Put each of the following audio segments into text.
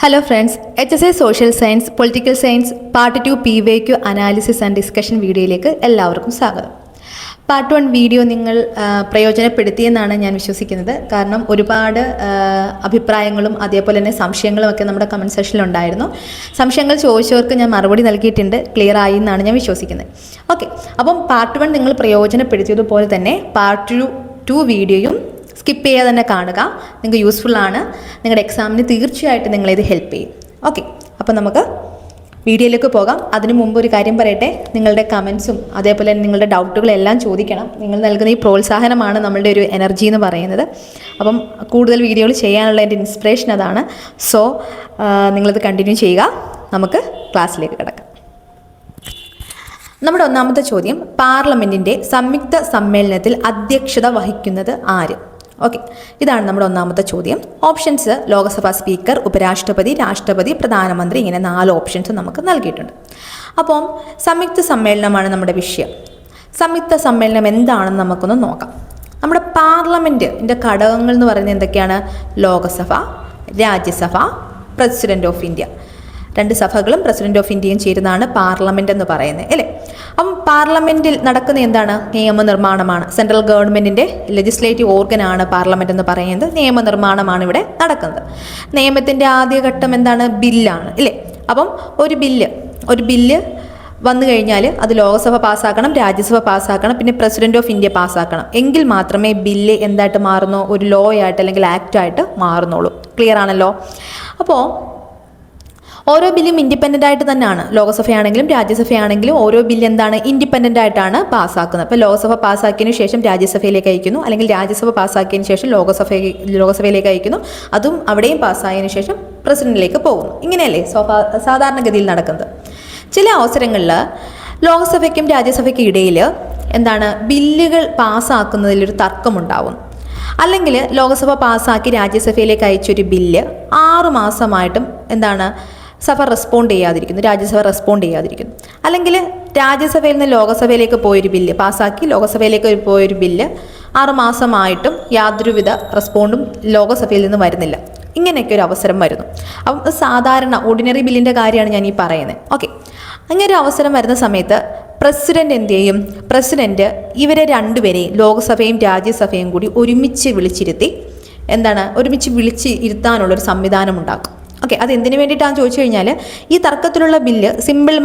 Hello friends, HSI social science political science part 2 PYQ analysis and discussion വീഡിയോയിലേക്ക് എല്ലാവർക്കും സ്വാഗതം. Part 1 video നിങ്ങൾ പ്രയോജനപ്പെടുത്തിയെന്നാണ് ഞാൻ വിശ്വസിക്കുന്നത്. കാരണം ഒരുപാട് അഭിപ്രായങ്ങളും അതേപോലെ തന്നെ സംശയങ്ങളും ഒക്കെ നമ്മുടെ കമൻറ്റ് സെക്ഷനിൽ ഉണ്ടായിരുന്നു. സംശയങ്ങൾ ചോദിച്ചവർക്ക് ഞാൻ മറുപടി നൽകിയിട്ടുണ്ട്, ക്ലിയർ ആയി എന്നാണ് ഞാൻ വിശ്വസിക്കുന്നത്. ഓക്കെ, അപ്പം പാർട്ട് 1 നിങ്ങൾ പ്രയോജനപ്പെടുത്തിയതുപോലെ തന്നെ പാർട്ട് 2 വീഡിയോയും സ്കിപ്പ് ചെയ്യാതെ തന്നെ കാണുക. നിങ്ങൾക്ക് യൂസ്ഫുള്ളാണ്. നിങ്ങളുടെ എക്സാമിന് തീർച്ചയായിട്ടും നിങ്ങളിത് ഹെൽപ്പ് ചെയ്യും. ഓക്കെ, അപ്പോൾ നമുക്ക് വീഡിയോയിലേക്ക് പോകാം. അതിനു മുമ്പ് ഒരു കാര്യം പറയട്ടെ, നിങ്ങളുടെ കമൻസും അതേപോലെ തന്നെ നിങ്ങളുടെ ഡൗട്ടുകളെല്ലാം ചോദിക്കണം. നിങ്ങൾ നൽകുന്ന ഈ പ്രോത്സാഹനമാണ് നമ്മളുടെ ഒരു എനർജി എന്ന് പറയുന്നത്. അപ്പം കൂടുതൽ വീഡിയോകൾ ചെയ്യാനുള്ള എൻ്റെ ഇൻസ്പിറേഷൻ അതാണ്. സോ നിങ്ങളത് കണ്ടിന്യൂ ചെയ്യുക. നമുക്ക് ക്ലാസ്സിലേക്ക് കിടക്കാം. നമ്മുടെ ഒന്നാമത്തെ ചോദ്യം, പാർലമെൻറ്റിൻ്റെ സംയുക്ത സമ്മേളനത്തിൽ അധ്യക്ഷത വഹിക്കുന്നത് ആര്? ഓക്കെ, ഇതാണ് നമ്മുടെ ഒന്നാമത്തെ ചോദ്യം. ഓപ്ഷൻസ് ലോക്സഭാ സ്പീക്കർ, ഉപരാഷ്ട്രപതി, രാഷ്ട്രപതി, പ്രധാനമന്ത്രി, ഇങ്ങനെ 4 ഓപ്ഷൻസ് നമുക്ക് നൽകിയിട്ടുണ്ട്. അപ്പം സംയുക്ത സമ്മേളനമാണ് നമ്മുടെ വിഷയം. സംയുക്ത സമ്മേളനം എന്താണെന്ന് നമുക്കൊന്ന് നോക്കാം. നമ്മുടെ പാർലമെൻറ്റിൻ്റെ ഘടകങ്ങൾ എന്ന് പറയുന്നത് എന്തൊക്കെയാണ്? Lok Sabha, Rajya Sabha, president of India. 2 സഭകളും പ്രസിഡന്റ് ഓഫ് ഇന്ത്യയും ചേരുന്നതാണ് പാർലമെൻറ്റ് എന്ന് പറയുന്നത്, അല്ലേ? അപ്പം പാർലമെൻറ്റിൽ നടക്കുന്ന എന്താണ്? നിയമനിർമ്മാണമാണ്. സെൻട്രൽ ഗവൺമെൻറ്റിൻ്റെ ലെജിസ്ലേറ്റീവ് ഓർഗനാണ് പാർലമെൻറ്റ് എന്ന് പറയുന്നത്. നിയമനിർമ്മാണമാണ് ഇവിടെ നടക്കുന്നത്. നിയമത്തിൻ്റെ ആദ്യഘട്ടം എന്താണ്? ബില്ലാണ്, അല്ലേ? അപ്പം ഒരു ബില്ല് വന്നു കഴിഞ്ഞാൽ അത് ലോക്സഭ പാസ്സാക്കണം, രാജ്യസഭ പാസ്സാക്കണം, പിന്നെ പ്രസിഡന്റ് ഓഫ് ഇന്ത്യ പാസ്സാക്കണം. എങ്കിൽ മാത്രമേ ബില്ല് എന്തായിട്ട് മാറുന്നോ? ഒരു ലോ ആയിട്ട് അല്ലെങ്കിൽ ആക്റ്റായിട്ട് മാറുന്നുള്ളൂ. ക്ലിയർ ആണല്ലോ? അപ്പോൾ ഓരോ ബില്ലും ഇൻഡിപെൻഡൻ്റ് ആയിട്ട് തന്നെയാണ്. ലോക്സഭയാണെങ്കിലും രാജ്യസഭയാണെങ്കിലും ഓരോ ബില്ല് എന്താണ്? ഇൻഡിപെൻഡൻ്റ് ആയിട്ടാണ് പാസ്സാക്കുന്നത്. അപ്പോൾ ലോക്സഭ പാസ്സാക്കിയതിന് ശേഷം രാജ്യസഭയിലേക്ക് അയക്കുന്നു, അല്ലെങ്കിൽ രാജ്യസഭ പാസ്സാക്കിയതിന് ശേഷം ലോകസഭയിലേക്ക് അയക്കുന്നു. അതും അവിടെയും പാസ്സായതിനു ശേഷം പ്രസിഡന്റിലേക്ക് പോകുന്നു. ഇങ്ങനെയല്ലേ സാധാരണഗതിയിൽ നടക്കുന്നത്. ചില അവസരങ്ങളിൽ ലോക്സഭയ്ക്കും രാജ്യസഭയ്ക്കും ഇടയിൽ എന്താണ്? ബില്ലുകൾ പാസ്സാക്കുന്നതിലൊരു തർക്കമുണ്ടാവും. അല്ലെങ്കിൽ ലോക്സഭ പാസ്സാക്കി രാജ്യസഭയിലേക്ക് അയച്ചൊരു ബില്ല് 6 മാസമായിട്ടും എന്താണ്? സഭ റെസ്പോണ്ട് ചെയ്യാതിരിക്കുന്നു, രാജ്യസഭ റെസ്പോണ്ട് ചെയ്യാതിരിക്കുന്നു. അല്ലെങ്കിൽ രാജ്യസഭയിൽ നിന്ന് ലോകസഭയിലേക്ക് പോയൊരു ബില്ല് പാസ്സാക്കി ലോകസഭയിലേക്ക് പോയൊരു ബില്ല് 6 മാസമായിട്ടും യാതൊരുവിധ റെസ്പോണ്ടും ലോകസഭയിൽ നിന്ന് വരുന്നില്ല. ഇങ്ങനെയൊക്കെ ഒരു അവസരം വരുന്നു. അപ്പം സാധാരണ ഓർഡിനറി ബില്ലിൻ്റെ കാര്യമാണ് ഞാൻ ഈ പറയുന്നത്. ഓക്കെ, അങ്ങനെ ഒരു അവസരം വരുന്ന സമയത്ത് പ്രസിഡന്റ് എന്ത് ചെയ്യും? പ്രസിഡന്റ് ഇവരെ 2 പേരെയും ലോക്സഭയും രാജ്യസഭയും കൂടി ഒരുമിച്ച് വിളിച്ച് ഇരുത്താനുള്ളൊരു സംവിധാനം ഉണ്ടാക്കും. ഓക്കെ, അത് എന്തിനു വേണ്ടിയിട്ടാണെന്ന് ചോദിച്ചു കഴിഞ്ഞാൽ, ഈ തർക്കത്തിലുള്ള ബില്ല് സിമ്പിൾ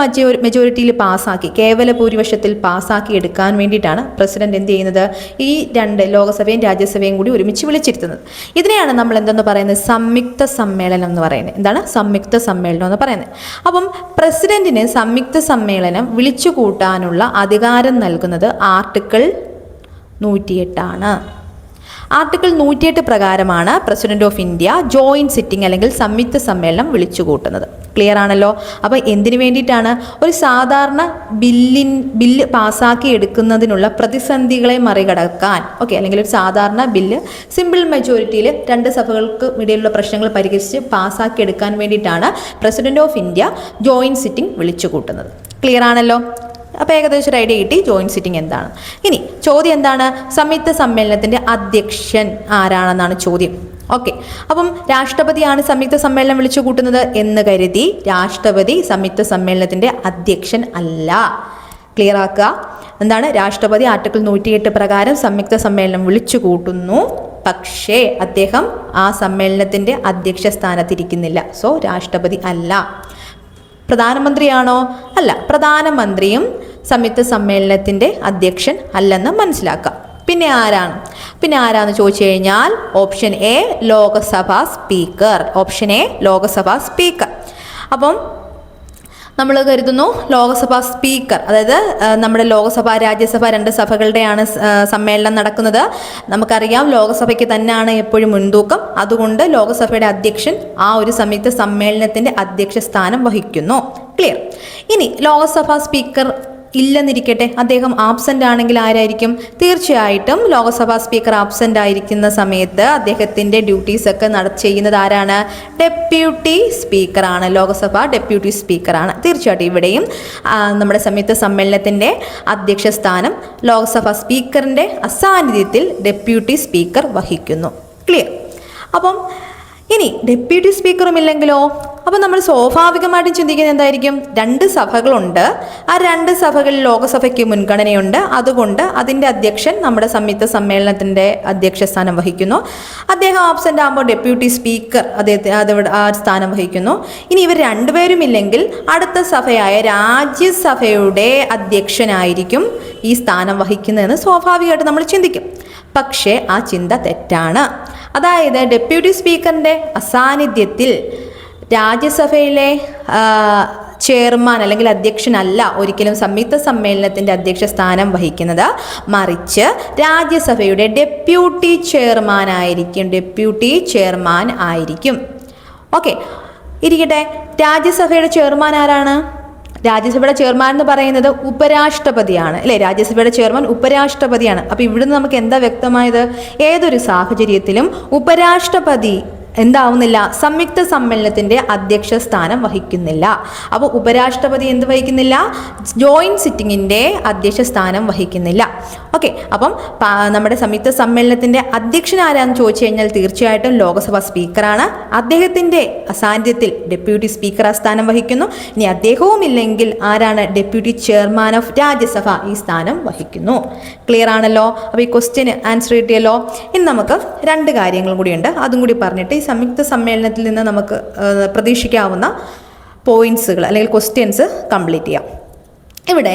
മെജോറിറ്റിയിൽ പാസ്സാക്കി, കേവല ഭൂരിപക്ഷത്തിൽ പാസ്സാക്കി എടുക്കാൻ വേണ്ടിയിട്ടാണ് പ്രസിഡന്റ് എന്ത് ചെയ്യുന്നത്? ഈ 2 ലോകസഭയും രാജ്യസഭയും കൂടി ഒരുമിച്ച് വിളിച്ചിരുത്തുന്നത്. ഇതിനെയാണ് നമ്മൾ എന്തെന്ന് പറയുന്നത്? സംയുക്ത സമ്മേളനം എന്ന് പറയുന്നത്. എന്താണ് സംയുക്ത സമ്മേളനം എന്ന് പറയുന്നത്? അപ്പം പ്രസിഡന്റിന് സംയുക്ത സമ്മേളനം വിളിച്ചു കൂട്ടാനുള്ള അധികാരം നൽകുന്നത് ആർട്ടിക്കിൾ 108 ആണ്. ആർട്ടിക്കിൾ 108 പ്രകാരമാണ് president of India joint sitting അല്ലെങ്കിൽ സംയുക്ത സമ്മേളനം വിളിച്ചു കൂട്ടുന്നത്. ക്ലിയർ ആണല്ലോ? അപ്പോൾ എന്തിനു വേണ്ടിയിട്ടാണ്? ഒരു സാധാരണ ബില്ല് പാസ്സാക്കി എടുക്കുന്നതിനുള്ള പ്രതിസന്ധികളെ മറികടക്കാൻ. ഓക്കെ, അല്ലെങ്കിൽ ഒരു സാധാരണ ബില്ല് സിമ്പിൾ മെജോറിറ്റിയിൽ 2 സഭകൾക്ക് ഇടയിലുള്ള പ്രശ്നങ്ങൾ പരിഹരിച്ച് പാസ്സാക്കി എടുക്കാൻ വേണ്ടിയിട്ടാണ് president of India joint sitting വിളിച്ചു കൂട്ടുന്നത്. ക്ലിയർ ആണല്ലോ? അപ്പോൾ ഏകദേശം ഒരു ഐഡിയ കിട്ടി ജോയിന്റ് സിറ്റിംഗ് എന്താണ്. ഇനി ചോദ്യം എന്താണ്? സംയുക്ത സമ്മേളനത്തിൻ്റെ അധ്യക്ഷൻ ആരാണെന്നാണ് ചോദ്യം. ഓക്കെ, അപ്പം രാഷ്ട്രപതിയാണ് സംയുക്ത സമ്മേളനം വിളിച്ചു കൂട്ടുന്നത് എന്ന് കരുതി രാഷ്ട്രപതി സംയുക്ത സമ്മേളനത്തിൻ്റെ അധ്യക്ഷൻ അല്ല. ക്ലിയർ ആക്കുക. എന്താണ്? രാഷ്ട്രപതി ആർട്ടിക്കിൾ 108 പ്രകാരം സംയുക്ത സമ്മേളനം വിളിച്ചു കൂട്ടുന്നു, പക്ഷേ അദ്ദേഹം ആ സമ്മേളനത്തിൻ്റെ അധ്യക്ഷ സ്ഥാനത്തിരിക്കുന്നില്ല. സോ രാഷ്ട്രപതി അല്ല. പ്രധാനമന്ത്രിയാണോ? അല്ല, പ്രധാനമന്ത്രിയും സംയുക്ത സമ്മേളനത്തിൻ്റെ അധ്യക്ഷൻ അല്ലെന്ന് മനസ്സിലാക്കാം. പിന്നെ ആരാന്ന് ചോദിച്ചു കഴിഞ്ഞാൽ option A Lok Sabha speaker. Option A Lok Sabha speaker. അപ്പം നമ്മൾ കരുതുന്നു ലോകസഭാ സ്പീക്കർ, അതായത് നമ്മുടെ ലോകസഭ രാജ്യസഭ 2 സഭകളുടെയാണ് സമ്മേളനം നടക്കുന്നത്. നമുക്കറിയാം ലോകസഭയ്ക്ക് തന്നെയാണ് എപ്പോഴും മുൻതൂക്കം. അതുകൊണ്ട് ലോകസഭയുടെ അധ്യക്ഷൻ ആ ഒരു സംയുക്ത സമ്മേളനത്തിൻ്റെ അധ്യക്ഷ സ്ഥാനം വഹിക്കുന്നു. ക്ലിയർ? ഇനി ലോകസഭാ സ്പീക്കർ ഇല്ലെന്നിരിക്കട്ടെ, അദ്ദേഹം ആബ്സെൻ്റ് ആണെങ്കിൽ ആരായിരിക്കും? തീർച്ചയായിട്ടും ലോകസഭാ സ്പീക്കർ ആബ്സെൻ്റ് ആയിരിക്കുന്ന സമയത്ത് അദ്ദേഹത്തിൻ്റെ ഡ്യൂട്ടീസൊക്കെ ചെയ്യുന്നത് ആരാണ്? ഡെപ്യൂട്ടി സ്പീക്കറാണ്. ലോകസഭ ഡെപ്യൂട്ടി സ്പീക്കറാണ്. തീർച്ചയായിട്ടും ഇവിടെയും നമ്മുടെ സംയുക്ത സമ്മേളനത്തിൻ്റെ അധ്യക്ഷ സ്ഥാനം ലോക്സഭാ സ്പീക്കറിൻ്റെ അസാന്നിധ്യത്തിൽ ഡെപ്യൂട്ടി സ്പീക്കർ വഹിക്കുന്നു. ക്ലിയർ? അപ്പം ഇനി ഡെപ്യൂട്ടി സ്പീക്കറും ഇല്ലെങ്കിലോ? അപ്പോൾ നമ്മൾ സ്വാഭാവികമായിട്ടും ചിന്തിക്കുന്നത് എന്തായിരിക്കും? 2 സഭകളുണ്ട്, ആ 2 സഭകളിൽ ലോകസഭയ്ക്ക് മുൻഗണനയുണ്ട്, അതുകൊണ്ട് അതിൻ്റെ അധ്യക്ഷൻ നമ്മുടെ സംയുക്ത സമ്മേളനത്തിൻ്റെ അധ്യക്ഷ സ്ഥാനം വഹിക്കുന്നു. അദ്ദേഹം ആബ്സെൻ്റ് ആകുമ്പോൾ ഡെപ്യൂട്ടി സ്പീക്കർ അതവിടെ ആ സ്ഥാനം വഹിക്കുന്നു. ഇനി ഇവർ 2 പേരും ഇല്ലെങ്കിൽ അടുത്ത സഭയായ രാജ്യസഭയുടെ അധ്യക്ഷനായിരിക്കും ഈ സ്ഥാനം വഹിക്കുന്നതെന്ന് സ്വാഭാവികമായിട്ട് നമ്മൾ ചിന്തിക്കും. പക്ഷേ ആ ചിന്ത തെറ്റാണ്. അതായത് ഡെപ്യൂട്ടി സ്പീക്കറിൻ്റെ അസാന്നിധ്യത്തിൽ രാജ്യസഭയിലെ ചെയർമാൻ അല്ലെങ്കിൽ അധ്യക്ഷനല്ല ഒരിക്കലും സംയുക്ത സമ്മേളനത്തിൻ്റെ അധ്യക്ഷ സ്ഥാനം വഹിക്കുന്നത്, മറിച്ച് രാജ്യസഭയുടെ ഡെപ്യൂട്ടി ചെയർമാൻ ആയിരിക്കും. ഓക്കെ, ഇരിക്കട്ടെ. രാജ്യസഭയുടെ ചെയർമാൻ ആരാണ്? രാജ്യസഭയുടെ ചെയർമാൻ എന്ന് പറയുന്നത് ഉപരാഷ്ട്രപതിയാണ്, അല്ലേ? രാജ്യസഭയുടെ ചെയർമാൻ ഉപരാഷ്ട്രപതിയാണ്. അപ്പോൾ ഇവിടുന്ന് നമുക്ക് എന്താ വ്യക്തമായത്? ഏതൊരു സാഹചര്യത്തിലും ഉപരാഷ്ട്രപതി എന്താവുന്നില്ല? സംയുക്ത സമ്മേളനത്തിൻ്റെ അധ്യക്ഷ സ്ഥാനം വഹിക്കുന്നില്ല. അപ്പോൾ ഉപരാഷ്ട്രപതി എന്ത് വഹിക്കുന്നില്ല? ജോയിൻറ്റ് സിറ്റിങ്ങിൻ്റെ അധ്യക്ഷ സ്ഥാനം വഹിക്കുന്നില്ല. ഓക്കെ, അപ്പം നമ്മുടെ സംയുക്ത സമ്മേളനത്തിൻ്റെ അധ്യക്ഷൻ ആരാന്ന് ചോദിച്ചു കഴിഞ്ഞാൽ തീർച്ചയായിട്ടും ലോകസഭാ സ്പീക്കറാണ്. അദ്ദേഹത്തിൻ്റെ അസാന്നിധ്യത്തിൽ ഡെപ്യൂട്ടി സ്പീക്കർ ആ സ്ഥാനം വഹിക്കുന്നു. ഇനി അദ്ദേഹവും ഇല്ലെങ്കിൽ ആരാണ്? ഡെപ്യൂട്ടി ചെയർമാൻ ഓഫ് രാജ്യസഭ ഈ സ്ഥാനം വഹിക്കുന്നു. ക്ലിയർ ആണല്ലോ? അപ്പോൾ ഈ ക്വസ്റ്റ്യന് ആൻസർ കിട്ടിയല്ലോ. ഇനി നമുക്ക് 2 കാര്യങ്ങളും കൂടിയുണ്ട്, അതും കൂടി പറഞ്ഞിട്ട് ഈ സംയുക്ത സമ്മേളനത്തിൽ നിന്ന് നമുക്ക് പ്രതീക്ഷിക്കാവുന്ന പോയിന്റ്സുകൾ അല്ലെങ്കിൽ ക്വസ്റ്റ്യൻസ് കംപ്ലീറ്റ് ചെയ്യാം. ഇവിടെ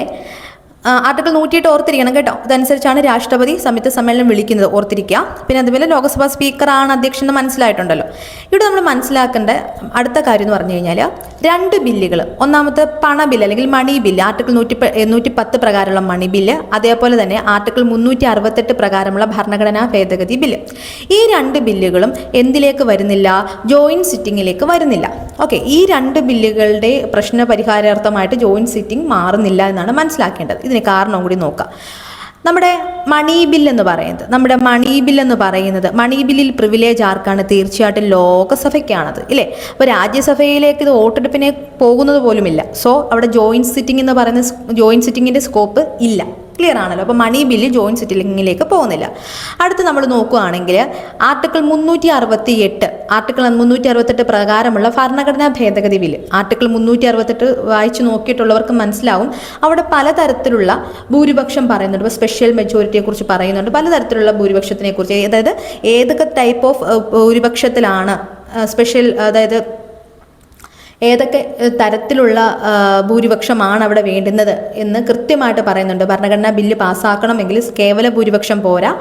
ആർട്ടിക്കിൾ 108 ഓർത്തിരിക്കണം കേട്ടോ. ഇതനുസരിച്ചാണ് രാഷ്ട്രപതി സംയുക്ത സമ്മേളനം വിളിക്കുന്നത്, ഓർത്തിരിക്കുക. പിന്നെ അതുപോലെ ലോക്സഭാ സ്പീക്കറാണ് അധ്യക്ഷൻ എന്ന് മനസ്സിലായിട്ടുണ്ടല്ലോ. ഇവിടെ നമ്മൾ മനസ്സിലാക്കേണ്ട അടുത്ത കാര്യം എന്ന് പറഞ്ഞു കഴിഞ്ഞാൽ 2 ബില്ലുകൾ. ഒന്നാമത്തെ പണബില്ല് അല്ലെങ്കിൽ മണി ബില്ല്, ആർട്ടിക്കിൾ 110 പ്രകാരമുള്ള മണി ബില്ല്, അതേപോലെ തന്നെ ആർട്ടിക്കിൾ 368 പ്രകാരമുള്ള ഭരണഘടനാ ഭേദഗതി ബില്ല്. ഈ 2 ബില്ലുകളും എന്തിലേക്ക് വരുന്നില്ല? ജോയിൻറ്റ് സിറ്റിങ്ങിലേക്ക് വരുന്നില്ല. ഓക്കെ, ഈ 2 ബില്ലുകളുടെ പ്രശ്ന പരിഹാരാർത്ഥമായിട്ട് ജോയിൻറ്റ് സിറ്റിംഗ് മാറുന്നില്ല എന്നാണ് മനസ്സിലാക്കേണ്ടത്. ഇതിന് കാരണം കൂടി നോക്കാം. നമ്മുടെ മണി ബില്ല് എന്ന് പറയുന്നത് മണി ബില്ലിൽ പ്രിവിലേജ് ആർക്കാണ്? തീർച്ചയായിട്ടും ലോകസഭയ്ക്കാണത്, ഇല്ലേ? അപ്പോൾ രാജ്യസഭയിലേക്ക് ഇത് വോട്ടെടുപ്പിനെ പോകുന്നത് പോലുമില്ല. സോ അവിടെ ജോയിൻറ്റ് സിറ്റിംഗ് എന്ന് പറയുന്ന ജോയിൻറ്റ് സിറ്റിങ്ങിൻ്റെ സ്കോപ്പ് ഇല്ല. ക്ലിയർ ആണല്ലോ? അപ്പോൾ മണി ബില്ല് ജോയിൻറ്റ് സിറ്റിങ്ങിലേക്ക് പോകുന്നില്ല. അടുത്ത് നമ്മൾ നോക്കുകയാണെങ്കിൽ ആർട്ടിക്കിൾ 368 പ്രകാരമുള്ള ഭരണഘടനാ ഭേദഗതി ബില്ല്. ആർട്ടിക്കിൾ 368 വായിച്ചു നോക്കിയിട്ടുള്ളവർക്ക് മനസ്സിലാവും. അവിടെ പലതരത്തിലുള്ള ഭൂരിപക്ഷം പറയുന്നുണ്ട്. ഇപ്പോൾ സ്പെഷ്യൽ മെജോറിറ്റിയെ കുറിച്ച് പറയുന്നുണ്ട്, പലതരത്തിലുള്ള ഭൂരിപക്ഷത്തിനെ കുറിച്ച്. അതായത് ഏതൊക്കെ ടൈപ്പ് ഓഫ് ഭൂരിപക്ഷത്തിലാണ് സ്പെഷ്യൽ, അതായത് ഏതൊക്കെ തരത്തിലുള്ള ഭൂരിപക്ഷമാണ് അവിടെ വേണ്ടുന്നത് എന്ന് കൃത്യമായിട്ട് പറയുന്നുണ്ട്. ഭരണഘടനാ ബില്ല് പാസ്സാക്കണമെങ്കിൽ കേവല ഭൂരിപക്ഷം പോരാ,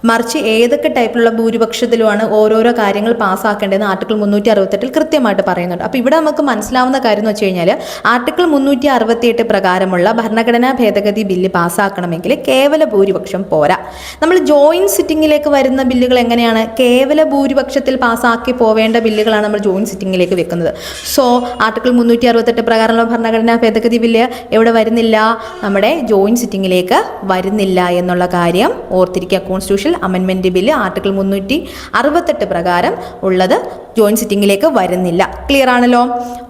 മറിച്ച് ഏതൊക്കെ ടൈപ്പിലുള്ള ഭൂരിപക്ഷത്തിലുമാണ് ഓരോരോ കാര്യങ്ങൾ പാസ്സാക്കേണ്ടതെന്ന് ആർട്ടിക്കിൾ 368 കൃത്യമായിട്ട് പറയുന്നുണ്ട്. അപ്പോൾ ഇവിടെ നമുക്ക് മനസ്സിലാവുന്ന കാര്യം എന്ന് വെച്ച് കഴിഞ്ഞാൽ ആർട്ടിക്കിൾ 368 പ്രകാരമുള്ള ഭരണഘടനാ ഭേദഗതി ബില്ല് പാസ്സാക്കണമെങ്കിൽ കേവല ഭൂരിപക്ഷം പോരാ. നമ്മൾ ജോയിൻറ്റ് സിറ്റിങ്ങിലേക്ക് വരുന്ന ബില്ലുകൾ എങ്ങനെയാണ്? കേവല ഭൂരിപക്ഷത്തിൽ പാസ്സാക്കി പോവേണ്ട ബില്ലുകളാണ് നമ്മൾ ജോയിൻറ്റ് സിറ്റിങ്ങിലേക്ക് വെക്കുന്നത്. സോ ആർട്ടിക്കിൾ 368 പ്രകാരമുള്ള ഭരണഘടനാ ഭേദഗതി ബില്ല് എവിടെ വരുന്നില്ല? നമ്മുടെ ജോയിൻറ്റ് സിറ്റിങ്ങിലേക്ക് വരുന്നില്ല എന്നുള്ള കാര്യം ഓർത്തിരിക്കുക. കോൺസ്റ്റിറ്റ്യൂഷൻ അമെൻമെൻറ്റ് ബില്ല് ആർട്ടിക്കിൾ 368 പ്രകാരം ഉള്ളത് ജോയിൻറ്റ് സിറ്റിങ്ങിലേക്ക് വരുന്നില്ല. ക്ലിയർ ആണല്ലോ?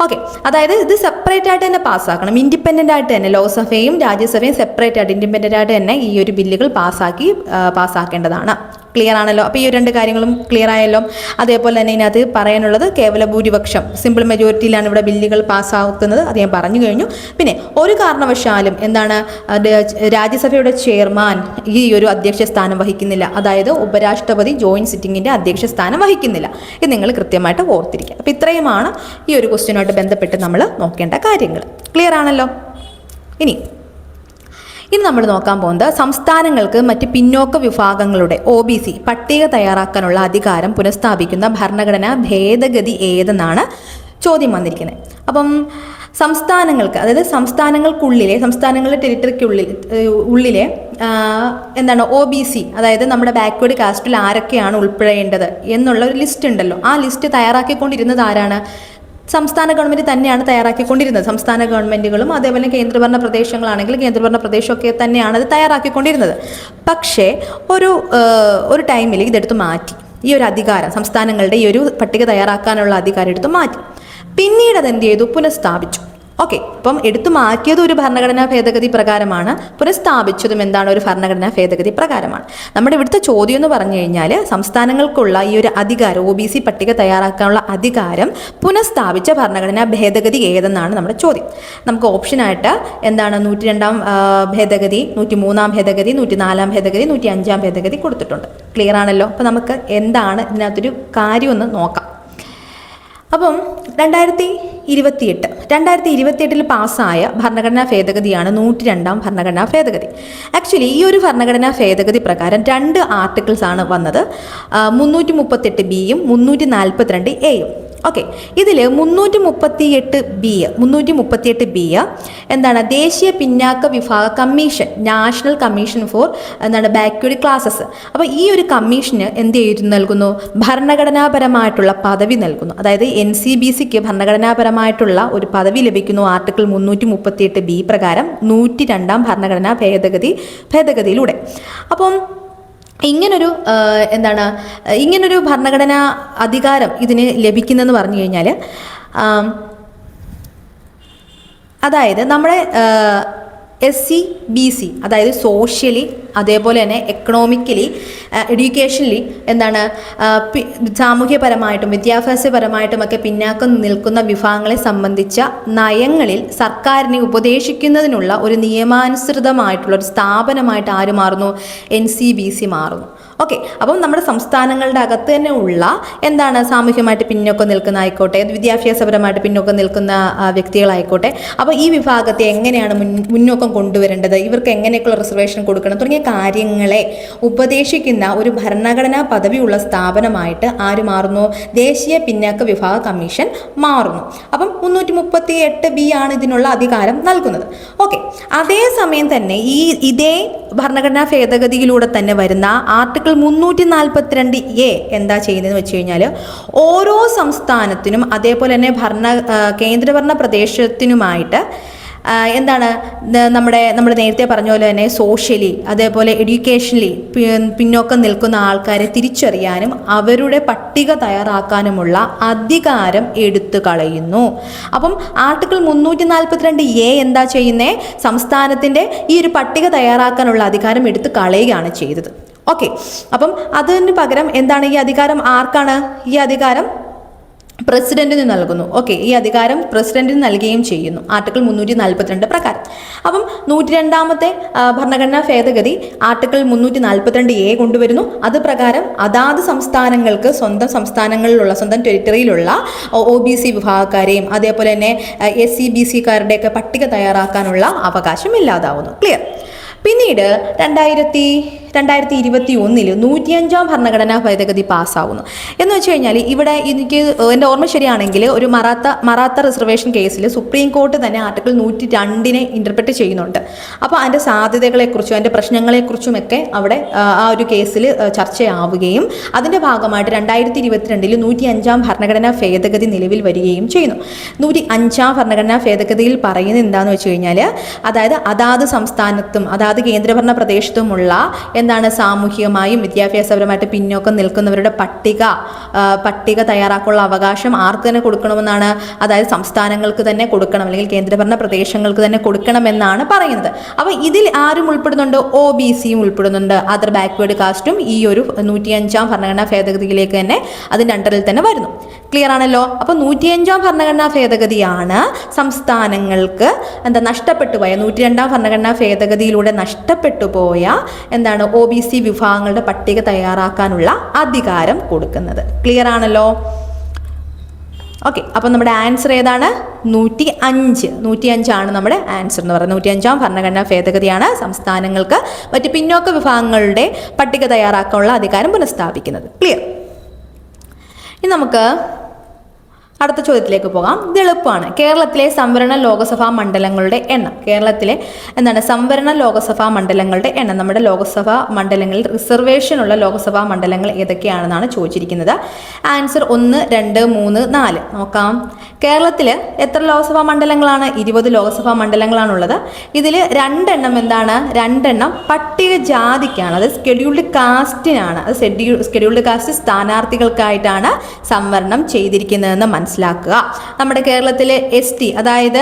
ഓക്കെ, അതായത് ഇത് സെപ്പറേറ്റ് ആയിട്ട് തന്നെ പാസ്സാക്കണം, ഇൻഡിപെൻഡൻ്റ് ആയിട്ട് തന്നെ. ലോക്സഭയും രാജ്യസഭയും സെപ്പറേറ്റ് ആയിട്ട് ഇൻഡിപെൻഡൻ്റ് ആയിട്ട് തന്നെ ഈ ഒരു ബില്ലുകൾ പാസ്സാക്കേണ്ടതാണ്. ക്ലിയർ ആണല്ലോ? അപ്പോൾ ഈ 2 കാര്യങ്ങളും ക്ലിയർ ആയല്ലോ. അതേപോലെ തന്നെ ഇതിനകത്ത് പറയാനുള്ളത് കേവല ഭൂരിപക്ഷം, സിമ്പിൾ മെജോറിറ്റിയിലാണ് ഇവിടെ ബില്ലുകൾ പാസ്സാക്കുന്നത്. അത് ഞാൻ പറഞ്ഞു കഴിഞ്ഞു. പിന്നെ ഒരു കാരണവശാലും എന്താണ് രാജ്യസഭയുടെ ചെയർമാൻ ഈ ഒരു അധ്യക്ഷ സ്ഥാനം വഹിക്കുന്നില്ല. അതായത് ഉപരാഷ്ട്രപതി ജോയിൻറ്റ് സിറ്റിങ്ങിൻ്റെ അധ്യക്ഷ സ്ഥാനം വഹിക്കുന്നില്ല. ഇത് നിങ്ങൾ കൃത്യമായിട്ട് ഓർത്തിരിക്കുക. അപ്പോൾ ഇത്രയുമാണ് ഈ ഒരു ക്വസ്റ്റ്യനുമായിട്ട് ബന്ധപ്പെട്ട് നമ്മൾ നോക്കേണ്ട കാര്യങ്ങൾ. ക്ലിയർ ആണല്ലോ? ഇനി നമ്മൾ നോക്കാൻ പോകുന്നത് സംസ്ഥാനങ്ങൾക്ക് മറ്റ് പിന്നോക്ക വിഭാഗങ്ങളുടെ OBC പട്ടിക തയ്യാറാക്കാനുള്ള അധികാരം പുനഃസ്ഥാപിക്കുന്ന ഭരണഘടനാ ഭേദഗതി ഏതെന്നാണ് ചോദ്യം വന്നിരിക്കുന്നത്. അപ്പം സംസ്ഥാനങ്ങൾക്ക്, അതായത് സംസ്ഥാനങ്ങളുടെ ടെറിട്ടറിക്കുള്ളിലെ എന്താണ് OBC, അതായത് നമ്മുടെ ബാക്ക്വേർഡ് കാസ്റ്റിൽ ആരൊക്കെയാണ് ഉൾപ്പെടേണ്ടത് എന്നുള്ള ഒരു ലിസ്റ്റ് ഉണ്ടല്ലോ. ആ ലിസ്റ്റ് തയ്യാറാക്കിക്കൊണ്ടിരുന്നത് ആരാണ്? സംസ്ഥാന ഗവൺമെൻറ് തന്നെയാണ് തയ്യാറാക്കിക്കൊണ്ടിരുന്നത്. സംസ്ഥാന ഗവൺമെൻറ്റുകളും അതേപോലെ കേന്ദ്രഭരണ പ്രദേശങ്ങളാണെങ്കിൽ കേന്ദ്രഭരണ പ്രദേശമൊക്കെ തന്നെയാണ് അത് തയ്യാറാക്കിക്കൊണ്ടിരുന്നത്. പക്ഷേ ഒരു ടൈമിൽ ഇതെടുത്ത് മാറ്റി. ഈ ഒരു അധികാരം, സംസ്ഥാനങ്ങളുടെ ഈ ഒരു പട്ടിക തയ്യാറാക്കാനുള്ള അധികാരം എടുത്ത് മാറ്റി. പിന്നീട് അതെന്ത് ചെയ്തു? പുനഃസ്ഥാപിച്ചു. ഓക്കെ, അപ്പം എടുത്തു മാറ്റിയത് ഒരു ഭരണഘടനാ ഭേദഗതി പ്രകാരമാണ്, പുനഃസ്ഥാപിച്ചതും എന്താണ് ഒരു ഭരണഘടനാ ഭേദഗതി പ്രകാരമാണ്. നമ്മുടെ ഇവിടുത്തെ ചോദ്യം എന്ന് പറഞ്ഞു കഴിഞ്ഞാൽ സംസ്ഥാനങ്ങൾക്കുള്ള ഈ ഒരു അധികാരം, OBC പട്ടിക തയ്യാറാക്കാനുള്ള അധികാരം പുനഃസ്ഥാപിച്ച ഭരണഘടനാ ഭേദഗതി ഏതെന്നാണ് നമ്മുടെ ചോദ്യം. നമുക്ക് ഓപ്ഷനായിട്ട് എന്താണ് 102 ഭേദഗതി, 103 ഭേദഗതി, 104 ഭേദഗതി, 105 ഭേദഗതി കൊടുത്തിട്ടുണ്ട്. ക്ലിയർ ആണല്ലോ? അപ്പം നമുക്ക് എന്താണ് ഇതിനകത്തൊരു കാര്യമൊന്ന് നോക്കാം. അപ്പം 2028 പാസ്സായ ഭരണഘടനാ ഭേദഗതിയാണ് 102 ഭരണഘടനാ ഭേദഗതി. ആക്ച്വലി ഈ ഒരു ഭരണഘടനാ ഭേദഗതി പ്രകാരം 2 ആർട്ടിക്കിൾസ് ആണ് വന്നത്, 338B-യും 342A-യും. ഓക്കെ, ഇതിൽ 338B എന്താണ് ദേശീയ പിന്നാക്ക വിഭാഗ കമ്മീഷൻ, നാഷണൽ കമ്മീഷൻ ഫോർ എന്താണ് ബാക്ക്വേർഡ് ക്ലാസസ്. അപ്പോൾ ഈ ഒരു കമ്മീഷന് എന്ത് നൽകുന്നു? ഭരണഘടനാപരമായിട്ടുള്ള പദവി നൽകുന്നു. അതായത് NCBCക്ക് ഭരണഘടനാപരമായിട്ടുള്ള ഒരു പദവി ലഭിക്കുന്നു ആർട്ടിക്കിൾ 338B പ്രകാരം 102 ഭരണഘടനാ ഭേദഗതിയിലൂടെ. അപ്പം ഇങ്ങനൊരു ഭരണഘടനാ അധികാരം ഇതിന് ലഭിക്കുന്നെന്ന് പറഞ്ഞു കഴിഞ്ഞാൽ, അതായത് നമ്മുടെ SC/BC അതായത് സോഷ്യലി, അതേപോലെ തന്നെ എക്കണോമിക്കലി, എഡ്യൂക്കേഷനലി സാമൂഹ്യപരമായിട്ടും വിദ്യാഭ്യാസപരമായിട്ടുമൊക്കെ പിന്നാക്കം നിൽക്കുന്ന വിഭാഗങ്ങളെ സംബന്ധിച്ച നയങ്ങളിൽ സർക്കാരിനെ ഉപദേശിക്കുന്നതിനുള്ള ഒരു നിയമാനുസൃതമായിട്ടുള്ള ഒരു സ്ഥാപനമായിട്ട് ആര് മാറുന്നു? NCBC മാറുന്നു. ഓക്കെ, അപ്പം നമ്മുടെ സംസ്ഥാനങ്ങളുടെ അകത്ത് തന്നെ ഉള്ള സാമൂഹ്യമായിട്ട് പിന്നോക്കം നിൽക്കുന്ന ആയിക്കോട്ടെ, വിദ്യാഭ്യാസപരമായിട്ട് പിന്നോക്കം നിൽക്കുന്ന വ്യക്തികളായിക്കോട്ടെ, അപ്പോൾ ഈ വിഭാഗത്തെ എങ്ങനെയാണ് മുന്നോക്കം കൊണ്ടുവരേണ്ടത്, ഇവർക്ക് എങ്ങനെയൊക്കെയുള്ള റിസർവേഷൻ കൊടുക്കണം തുടങ്ങിയ കാര്യങ്ങളെ ഉപദേശിക്കുന്ന ഒരു ഭരണഘടനാ പദവിയുള്ള സ്ഥാപനമായിട്ട് ആര് മാറുന്നു? ദേശീയ പിന്നാക്ക വിഭാഗ കമ്മീഷൻ മാറുന്നു. അപ്പം 338B ആണ് ഇതിനുള്ള അധികാരം നൽകുന്നത്. ഓക്കെ, അതേസമയം തന്നെ ഇതേ ഭരണഘടനാ ഭേദഗതിയിലൂടെ തന്നെ വരുന്ന ആർട്ടിക്കിൾ 342A എന്താ ചെയ്യുന്നതെന്ന് വെച്ച് കഴിഞ്ഞാൽ, ഓരോ സംസ്ഥാനത്തിനും അതേപോലെ തന്നെ കേന്ദ്രഭരണ പ്രദേശത്തിനുമായിട്ട് നമ്മൾ നേരത്തെ പറഞ്ഞ പോലെ തന്നെ സോഷ്യലി, അതേപോലെ എഡ്യൂക്കേഷനലി പിന്നോക്കം നിൽക്കുന്ന ആൾക്കാരെ തിരിച്ചറിയാനും അവരുടെ പട്ടിക തയ്യാറാക്കാനുമുള്ള അധികാരം എടുത്തു കളയുന്നു. അപ്പം ആർട്ടിക്കിൾ 342A എന്താ ചെയ്യുന്നത്? സംസ്ഥാനത്തിൻ്റെ ഈ ഒരു പട്ടിക തയ്യാറാക്കാനുള്ള അധികാരം എടുത്തു കളയുകയാണ് ചെയ്തത്. ഓക്കെ, അപ്പം അതിന് പകരം എന്താണ് ഈ അധികാരം? ആർക്കാണ് ഈ അധികാരം? പ്രസിഡന്റിന് നൽകുന്നു. ഓക്കെ, ഈ അധികാരം പ്രസിഡന്റിന് നൽകുകയും ചെയ്യുന്നു ആർട്ടിക്കിൾ 342 പ്രകാരം. അപ്പം 102 ഭരണഘടനാ ഭേദഗതി ആർട്ടിക്കിൾ 342A കൊണ്ടുവരുന്നു. അത് പ്രകാരം അതാത് സംസ്ഥാനങ്ങൾക്ക് സ്വന്തം ടെറിട്ടറിയിലുള്ള OBC വിഭാഗക്കാരെയും അതേപോലെ തന്നെ SC/BC-കാരുടെയൊക്കെ പട്ടിക തയ്യാറാക്കാനുള്ള അവകാശം ഇല്ലാതാവുന്നു. ക്ലിയർ? പിന്നീട് 2021 105 ഭരണഘടനാ ഭേദഗതി പാസ്സാവുന്നു. എന്ന് വെച്ച് കഴിഞ്ഞാൽ ഇവിടെ എനിക്ക് എൻ്റെ ഓർമ്മ ശരിയാണെങ്കിൽ ഒരു മറാത്ത റിസർവേഷൻ കേസിൽ സുപ്രീം കോർട്ട് തന്നെ ആർട്ടിക്കിൾ 102 ഇൻ്റർപ്രറ്റ് ചെയ്യുന്നുണ്ട്. അപ്പോൾ അതിൻ്റെ സാധ്യതകളെക്കുറിച്ചും അതിൻ്റെ പ്രശ്നങ്ങളെക്കുറിച്ചുമൊക്കെ അവിടെ ആ ഒരു കേസിൽ ചർച്ചയാവുകയും അതിൻ്റെ ഭാഗമായിട്ട് 2022 105 ഭരണഘടനാ ഭേദഗതി നിലവിൽ വരികയും ചെയ്യുന്നു. 105 ഭരണഘടനാ ഭേദഗതിയിൽ പറയുന്നത് എന്താണെന്ന് വെച്ച് കഴിഞ്ഞാൽ, അതായത് അതാത് സംസ്ഥാനത്തും അതാത് കേന്ദ്രഭരണ പ്രദേശത്തുമുള്ള സാമൂഹികമായും വിദ്യാഭ്യാസപരമായിട്ട് പിന്നോക്കം നിൽക്കുന്നവരുടെ പട്ടിക തയ്യാറാക്കാനുള്ള അവകാശം ആർക്ക് തന്നെ കൊടുക്കണമെന്നാണ്? അതായത് സംസ്ഥാനങ്ങൾക്ക് തന്നെ കൊടുക്കണം, അല്ലെങ്കിൽ കേന്ദ്രഭരണ പ്രദേശങ്ങൾക്ക് തന്നെ കൊടുക്കണമെന്നാണ് പറയുന്നത്. അപ്പോൾ ഇതിൽ ആരും ഉൾപ്പെടുന്നുണ്ട്? OBCയും ഉൾപ്പെടുന്നുണ്ട്. അതർ ബാക്ക്വേർഡ് കാസ്റ്റും ഈ ഒരു 105 ഭരണഘടനാ ഭേദഗതിയിലേക്ക് തന്നെ അതിൻ്റെ അണ്ടറിൽ തന്നെ വരുന്നു. ക്ലിയർ ആണല്ലോ? അപ്പോൾ 105 ഭരണഘടനാ ഭേദഗതിയാണ് സംസ്ഥാനങ്ങൾക്ക് നഷ്ടപ്പെട്ടു പോയ 102 ഭരണഘടനാ ഭേദഗതിയിലൂടെ നഷ്ടപ്പെട്ടു പോയ OBC വിഭാഗങ്ങളുടെ പട്ടിക തയ്യാറാക്കാനുള്ള അധികാരം കൊടുക്കുന്നത്. ക്ലിയർ ആണല്ലോ? ഓക്കെ, അപ്പം നമ്മുടെ ആൻസർ ഏതാണ്? 105 ആണ് നമ്മുടെ ആൻസർ എന്ന് പറയുന്നത്. 105 ഭരണഘടനാ ഭേദഗതിയാണ് സംസ്ഥാനങ്ങൾക്ക് മറ്റ് പിന്നോക്ക വിഭാഗങ്ങളുടെ പട്ടിക തയ്യാറാക്കാനുള്ള അധികാരം പുനഃസ്ഥാപിക്കുന്നത്. ക്ലിയർ? ഇനി നമുക്ക് അടുത്ത ചോദ്യത്തിലേക്ക് പോകാം. ഇത് എളുപ്പമാണ്. കേരളത്തിലെ സംവരണ ലോകസഭാ മണ്ഡലങ്ങളുടെ എണ്ണം. കേരളത്തിലെ സംവരണ ലോകസഭാ മണ്ഡലങ്ങളുടെ എണ്ണം. നമ്മുടെ ലോകസഭാ മണ്ഡലങ്ങളിൽ റിസർവേഷനുള്ള ലോകസഭാ മണ്ഡലങ്ങൾ ഏതൊക്കെയാണെന്നാണ് ചോദിച്ചിരിക്കുന്നത്. ആൻസർ 1, 2, 3, 4. നോക്കാം. കേരളത്തിൽ എത്ര ലോകസഭാ മണ്ഡലങ്ങളാണ്? 20 ലോകസഭാ മണ്ഡലങ്ങളാണുള്ളത്. ഇതിൽ 2 എണ്ണം പട്ടികജാതിക്കാണ്, അത് സ്കെഡ്യൂൾഡ് കാസ്റ്റിനാണ്. അത് സ്കെഡ്യൂൾഡ് കാസ്റ്റ് സ്ഥാനാർത്ഥികൾക്കായിട്ടാണ് സംവരണം ചെയ്തിരിക്കുന്നതെന്ന് മനസ്സിലാക്കുക. മനസ്സിലാക്കുക. നമ്മുടെ കേരളത്തിലെ ST അതായത്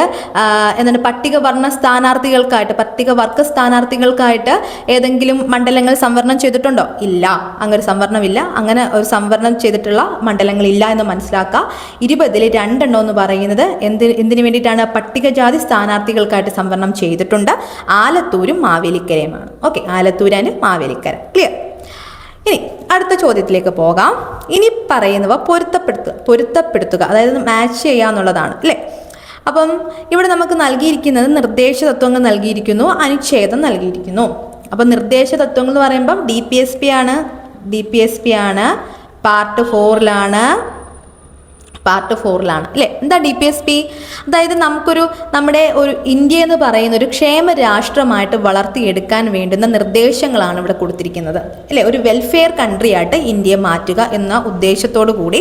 എന്താണ് പട്ടികവർണ്ണ സ്ഥാനാർത്ഥികൾക്കായിട്ട് പട്ടികവർഗ സ്ഥാനാർത്ഥികൾക്കായിട്ട് ഏതെങ്കിലും മണ്ഡലങ്ങൾ സംവരണം ചെയ്തിട്ടുണ്ടോ? ഇല്ല, അങ്ങനെ സംവരണമില്ല. അങ്ങനെ ഒരു സംവരണം ചെയ്തിട്ടുള്ള മണ്ഡലങ്ങളില്ല എന്ന് മനസ്സിലാക്കുക. 20-ൽ 2 എണ്ണം എന്ന് പറയുന്നത് എന്തിനു വേണ്ടിയിട്ടാണ്? പട്ടികജാതി സ്ഥാനാർത്ഥികൾക്കായിട്ട് സംവരണം ചെയ്തിട്ടുണ്ട്. ആലത്തൂരും മാവേലിക്കരയുമാണ്. Okay, Alathur and Mavelikkara. Clear? ഇനി അടുത്ത ചോദ്യത്തിലേക്ക് പോകാം. ഇനി പറയുന്നവ പൊരുത്തപ്പെടുത്തുക, അതായത് മാച്ച് ചെയ്യുക എന്നുള്ളതാണ് അല്ലേ. അപ്പം ഇവിടെ നമുക്ക് നൽകിയിരിക്കുന്നത് നിർദ്ദേശ തത്വങ്ങൾ നൽകിയിരിക്കുന്നു, അനുച്ഛേദം നൽകിയിരിക്കുന്നു. അപ്പം നിർദ്ദേശ തത്വങ്ങൾ എന്ന് പറയുമ്പം DPSP ആണ്, പാർട്ട് 4ലാണ് അല്ലേ. എന്താ DPSP? അതായത് നമ്മുടെ ഒരു ഇന്ത്യ എന്ന് പറയുന്ന ഒരു ക്ഷേമ രാഷ്ട്രമായിട്ട് വളർത്തിയെടുക്കാൻ വേണ്ടുന്ന നിർദ്ദേശങ്ങളാണ് ഇവിടെ കൊടുത്തിരിക്കുന്നത് അല്ലേ. ഒരു വെൽഫെയർ കൺട്രി ആയിട്ട് ഇന്ത്യയെ മാറ്റുക എന്ന ഉദ്ദേശത്തോടു കൂടി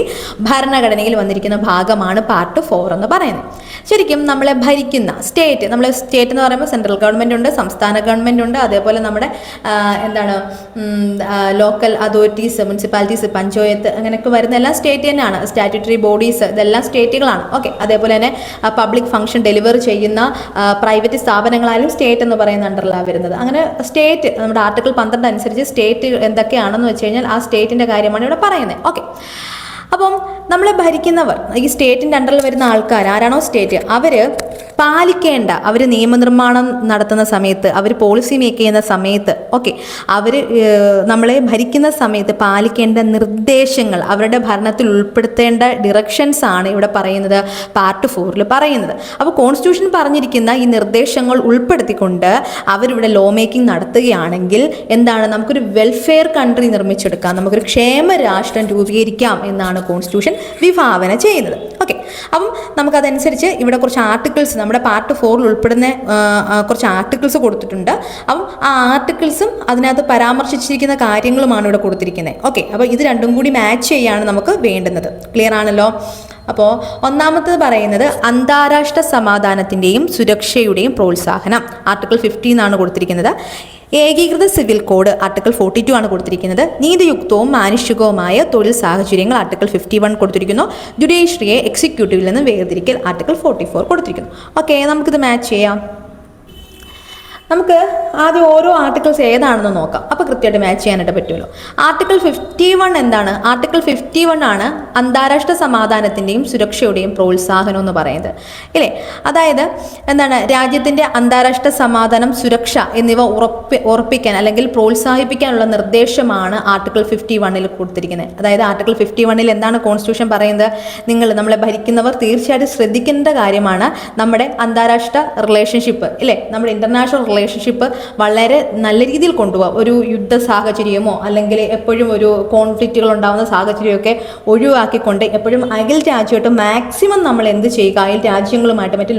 ഭരണഘടനയിൽ വന്നിരിക്കുന്ന ഭാഗമാണ് പാർട്ട് 4 എന്ന് പറയുന്നത്. ശരിക്കും നമ്മളെ ഭരിക്കുന്ന സ്റ്റേറ്റ് എന്ന് പറയുമ്പോൾ സെൻട്രൽ ഗവൺമെൻറ് ഉണ്ട്, സംസ്ഥാന ഗവൺമെൻറ് ഉണ്ട്, അതേപോലെ നമ്മുടെ ലോക്കൽ അതോറിറ്റീസ്, മുനിസിപ്പാലിറ്റീസ്, പഞ്ചായത്ത് അങ്ങനെയൊക്കെ വരുന്ന എല്ലാം സ്റ്റേറ്റ് തന്നെയാണ്. സ്റ്റാറ്റ്യൂട്ടറി ബോഡീസ് ഇതെല്ലാം സ്റ്റേറ്റുകളാണ്. ഓക്കെ, അതേപോലെ തന്നെ പബ്ലിക് ഫംഗ്ഷൻ ഡെലിവർ ചെയ്യുന്ന പ്രൈവറ്റ് സ്ഥാപനങ്ങളായാലും സ്റ്റേറ്റ് എന്ന് പറയുന്ന അണ്ടറിലാണ് വരുന്നത്. അങ്ങനെ സ്റ്റേറ്റ് നമ്മുടെ ആർട്ടിക്കിൾ 12 അനുസരിച്ച് സ്റ്റേറ്റ് എന്തൊക്കെയാണെന്ന് വെച്ച് കഴിഞ്ഞാൽ ആ സ്റ്റേറ്റിൻ്റെ കാര്യമാണ് ഇവിടെ പറയുന്നത്. ഓക്കെ, അപ്പം നമ്മളെ ഭരിക്കുന്നവർ ഈ സ്റ്റേറ്റിൻ്റെ അണ്ടറിൽ വരുന്ന ആൾക്കാർ ആരാണോ സ്റ്റേറ്റ്, അവർ നിയമനിർമ്മാണം നടത്തുന്ന സമയത്ത്, അവർ പോളിസി മേക്ക് ചെയ്യുന്ന സമയത്ത്, ഓക്കെ, അവർ നമ്മളെ ഭരിക്കുന്ന സമയത്ത് പാലിക്കേണ്ട നിർദ്ദേശങ്ങൾ, അവരുടെ ഭരണത്തിൽ ഉൾപ്പെടുത്തേണ്ട ഡിറക്ഷൻസ് ആണ് ഇവിടെ പറയുന്നത്, പാർട്ട് 4 പറയുന്നത്. അപ്പോൾ കോൺസ്റ്റിറ്റ്യൂഷൻ പറഞ്ഞിരിക്കുന്ന ഈ നിർദ്ദേശങ്ങൾ ഉൾപ്പെടുത്തിക്കൊണ്ട് അവരിവിടെ ലോ മേക്കിംഗ് നടത്തുകയാണെങ്കിൽ എന്താണ്, നമുക്കൊരു വെൽഫെയർ കൺട്രി നിർമ്മിച്ചെടുക്കാം, നമുക്കൊരു ക്ഷേമ രാഷ്ട്രം രൂപീകരിക്കാം എന്നാണ് കോൺസ്റ്റിറ്റ്യൂഷൻ വിഭാവന ചെയ്യുന്നത്. ഓക്കെ, അപ്പം നമുക്കതനുസരിച്ച് ഇവിടെ കുറച്ച് ആർട്ടിക്കിൾസ് നമ്മുടെ പാർട്ട് 4 ഉൾപ്പെടുന്ന കുറച്ച് ആർട്ടിക്കിൾസ് കൊടുത്തിട്ടുണ്ട്. അപ്പം ആ ആർട്ടിക്കിൾസും അതിനകത്ത് പരാമർശിച്ചിരിക്കുന്ന കാര്യങ്ങളുമാണ് ഇവിടെ കൊടുത്തിരിക്കുന്നത്. ഓക്കെ, അപ്പോൾ ഇത് രണ്ടും കൂടി മാച്ച് ചെയ്യാണ് നമുക്ക് വേണ്ടുന്നത്. ക്ലിയർ ആണല്ലോ? അപ്പോൾ ഒന്നാമത്തേത് പറയുന്നത് അന്താരാഷ്ട്ര സമാധാനത്തിൻ്റെയും സുരക്ഷയുടെയും പ്രോത്സാഹനം, ആർട്ടിക്കിൾ 15 ആണ് കൊടുത്തിരിക്കുന്നത്. ഏകീകൃത സിവിൽ കോഡ് ആർട്ടിക്കിൾ 42 ആണ് കൊടുത്തിരിക്കുന്നത്. നീതിയുക്തവും മാനുഷികവുമായ തൊഴിൽ സാഹചര്യങ്ങൾ ആർട്ടിക്കിൾ 51 കൊടുത്തിരിക്കുന്നു. ജുഡീഷ്യറിയെ എക്സിക്യൂട്ടീവിൽ നിന്ന് വേർതിരിക്കൽ ആർട്ടിക്കിൾ 44 കൊടുത്തിരിക്കുന്നു. ഓക്കെ, നമുക്കിത് മാച്ച് ചെയ്യാം. നമുക്ക് ആദ്യം ഓരോ ആർട്ടിക്കിൾസ് ഏതാണെന്ന് നോക്കാം. അപ്പോൾ കൃത്യമായിട്ട് മാച്ച് ചെയ്യാനായിട്ട് പറ്റുമല്ലോ. ആർട്ടിക്കിൾ 51 എന്താണ്? ആർട്ടിക്കിൾ 51 ആണ് അന്താരാഷ്ട്ര സമാധാനത്തിൻ്റെയും സുരക്ഷയുടെയും പ്രോത്സാഹനം എന്ന് പറയുന്നത് ഇല്ലേ. അതായത് രാജ്യത്തിൻ്റെ അന്താരാഷ്ട്ര സമാധാനം, സുരക്ഷ എന്നിവ ഉറപ്പിക്കാൻ അല്ലെങ്കിൽ പ്രോത്സാഹിപ്പിക്കാനുള്ള നിർദ്ദേശമാണ് ആർട്ടിക്കിൾ 51 കൊടുത്തിരിക്കുന്നത്. അതായത് ആർട്ടിക്കിൾ 51 എന്താണ് കോൺസ്റ്റിറ്റ്യൂഷൻ പറയുന്നത്? നമ്മളെ ഭരിക്കുന്നവർ തീർച്ചയായിട്ടും ശ്രദ്ധിക്കേണ്ട കാര്യമാണ് നമ്മുടെ അന്താരാഷ്ട്ര റിലേഷൻഷിപ്പ് ഇല്ലേ, നമ്മുടെ ഇന്റർനാഷണൽ റിലേഷൻഷിപ്പ് വളരെ നല്ല രീതിയിൽ കൊണ്ടുപോകാം. ഒരു യുദ്ധ സാഹചര്യമോ അല്ലെങ്കിൽ എപ്പോഴും ഒരു കോൺഫ്ലിക്റ്റുകൾ ഉണ്ടാകുന്ന സാഹചര്യമൊക്കെ ഒഴിവാക്കിക്കൊണ്ട് എപ്പോഴും അയൽ രാജ്യമായിട്ട് മാക്സിമം നമ്മൾ എന്ത് ചെയ്യുക, അയൽ രാജ്യങ്ങളുമായിട്ട് മറ്റ്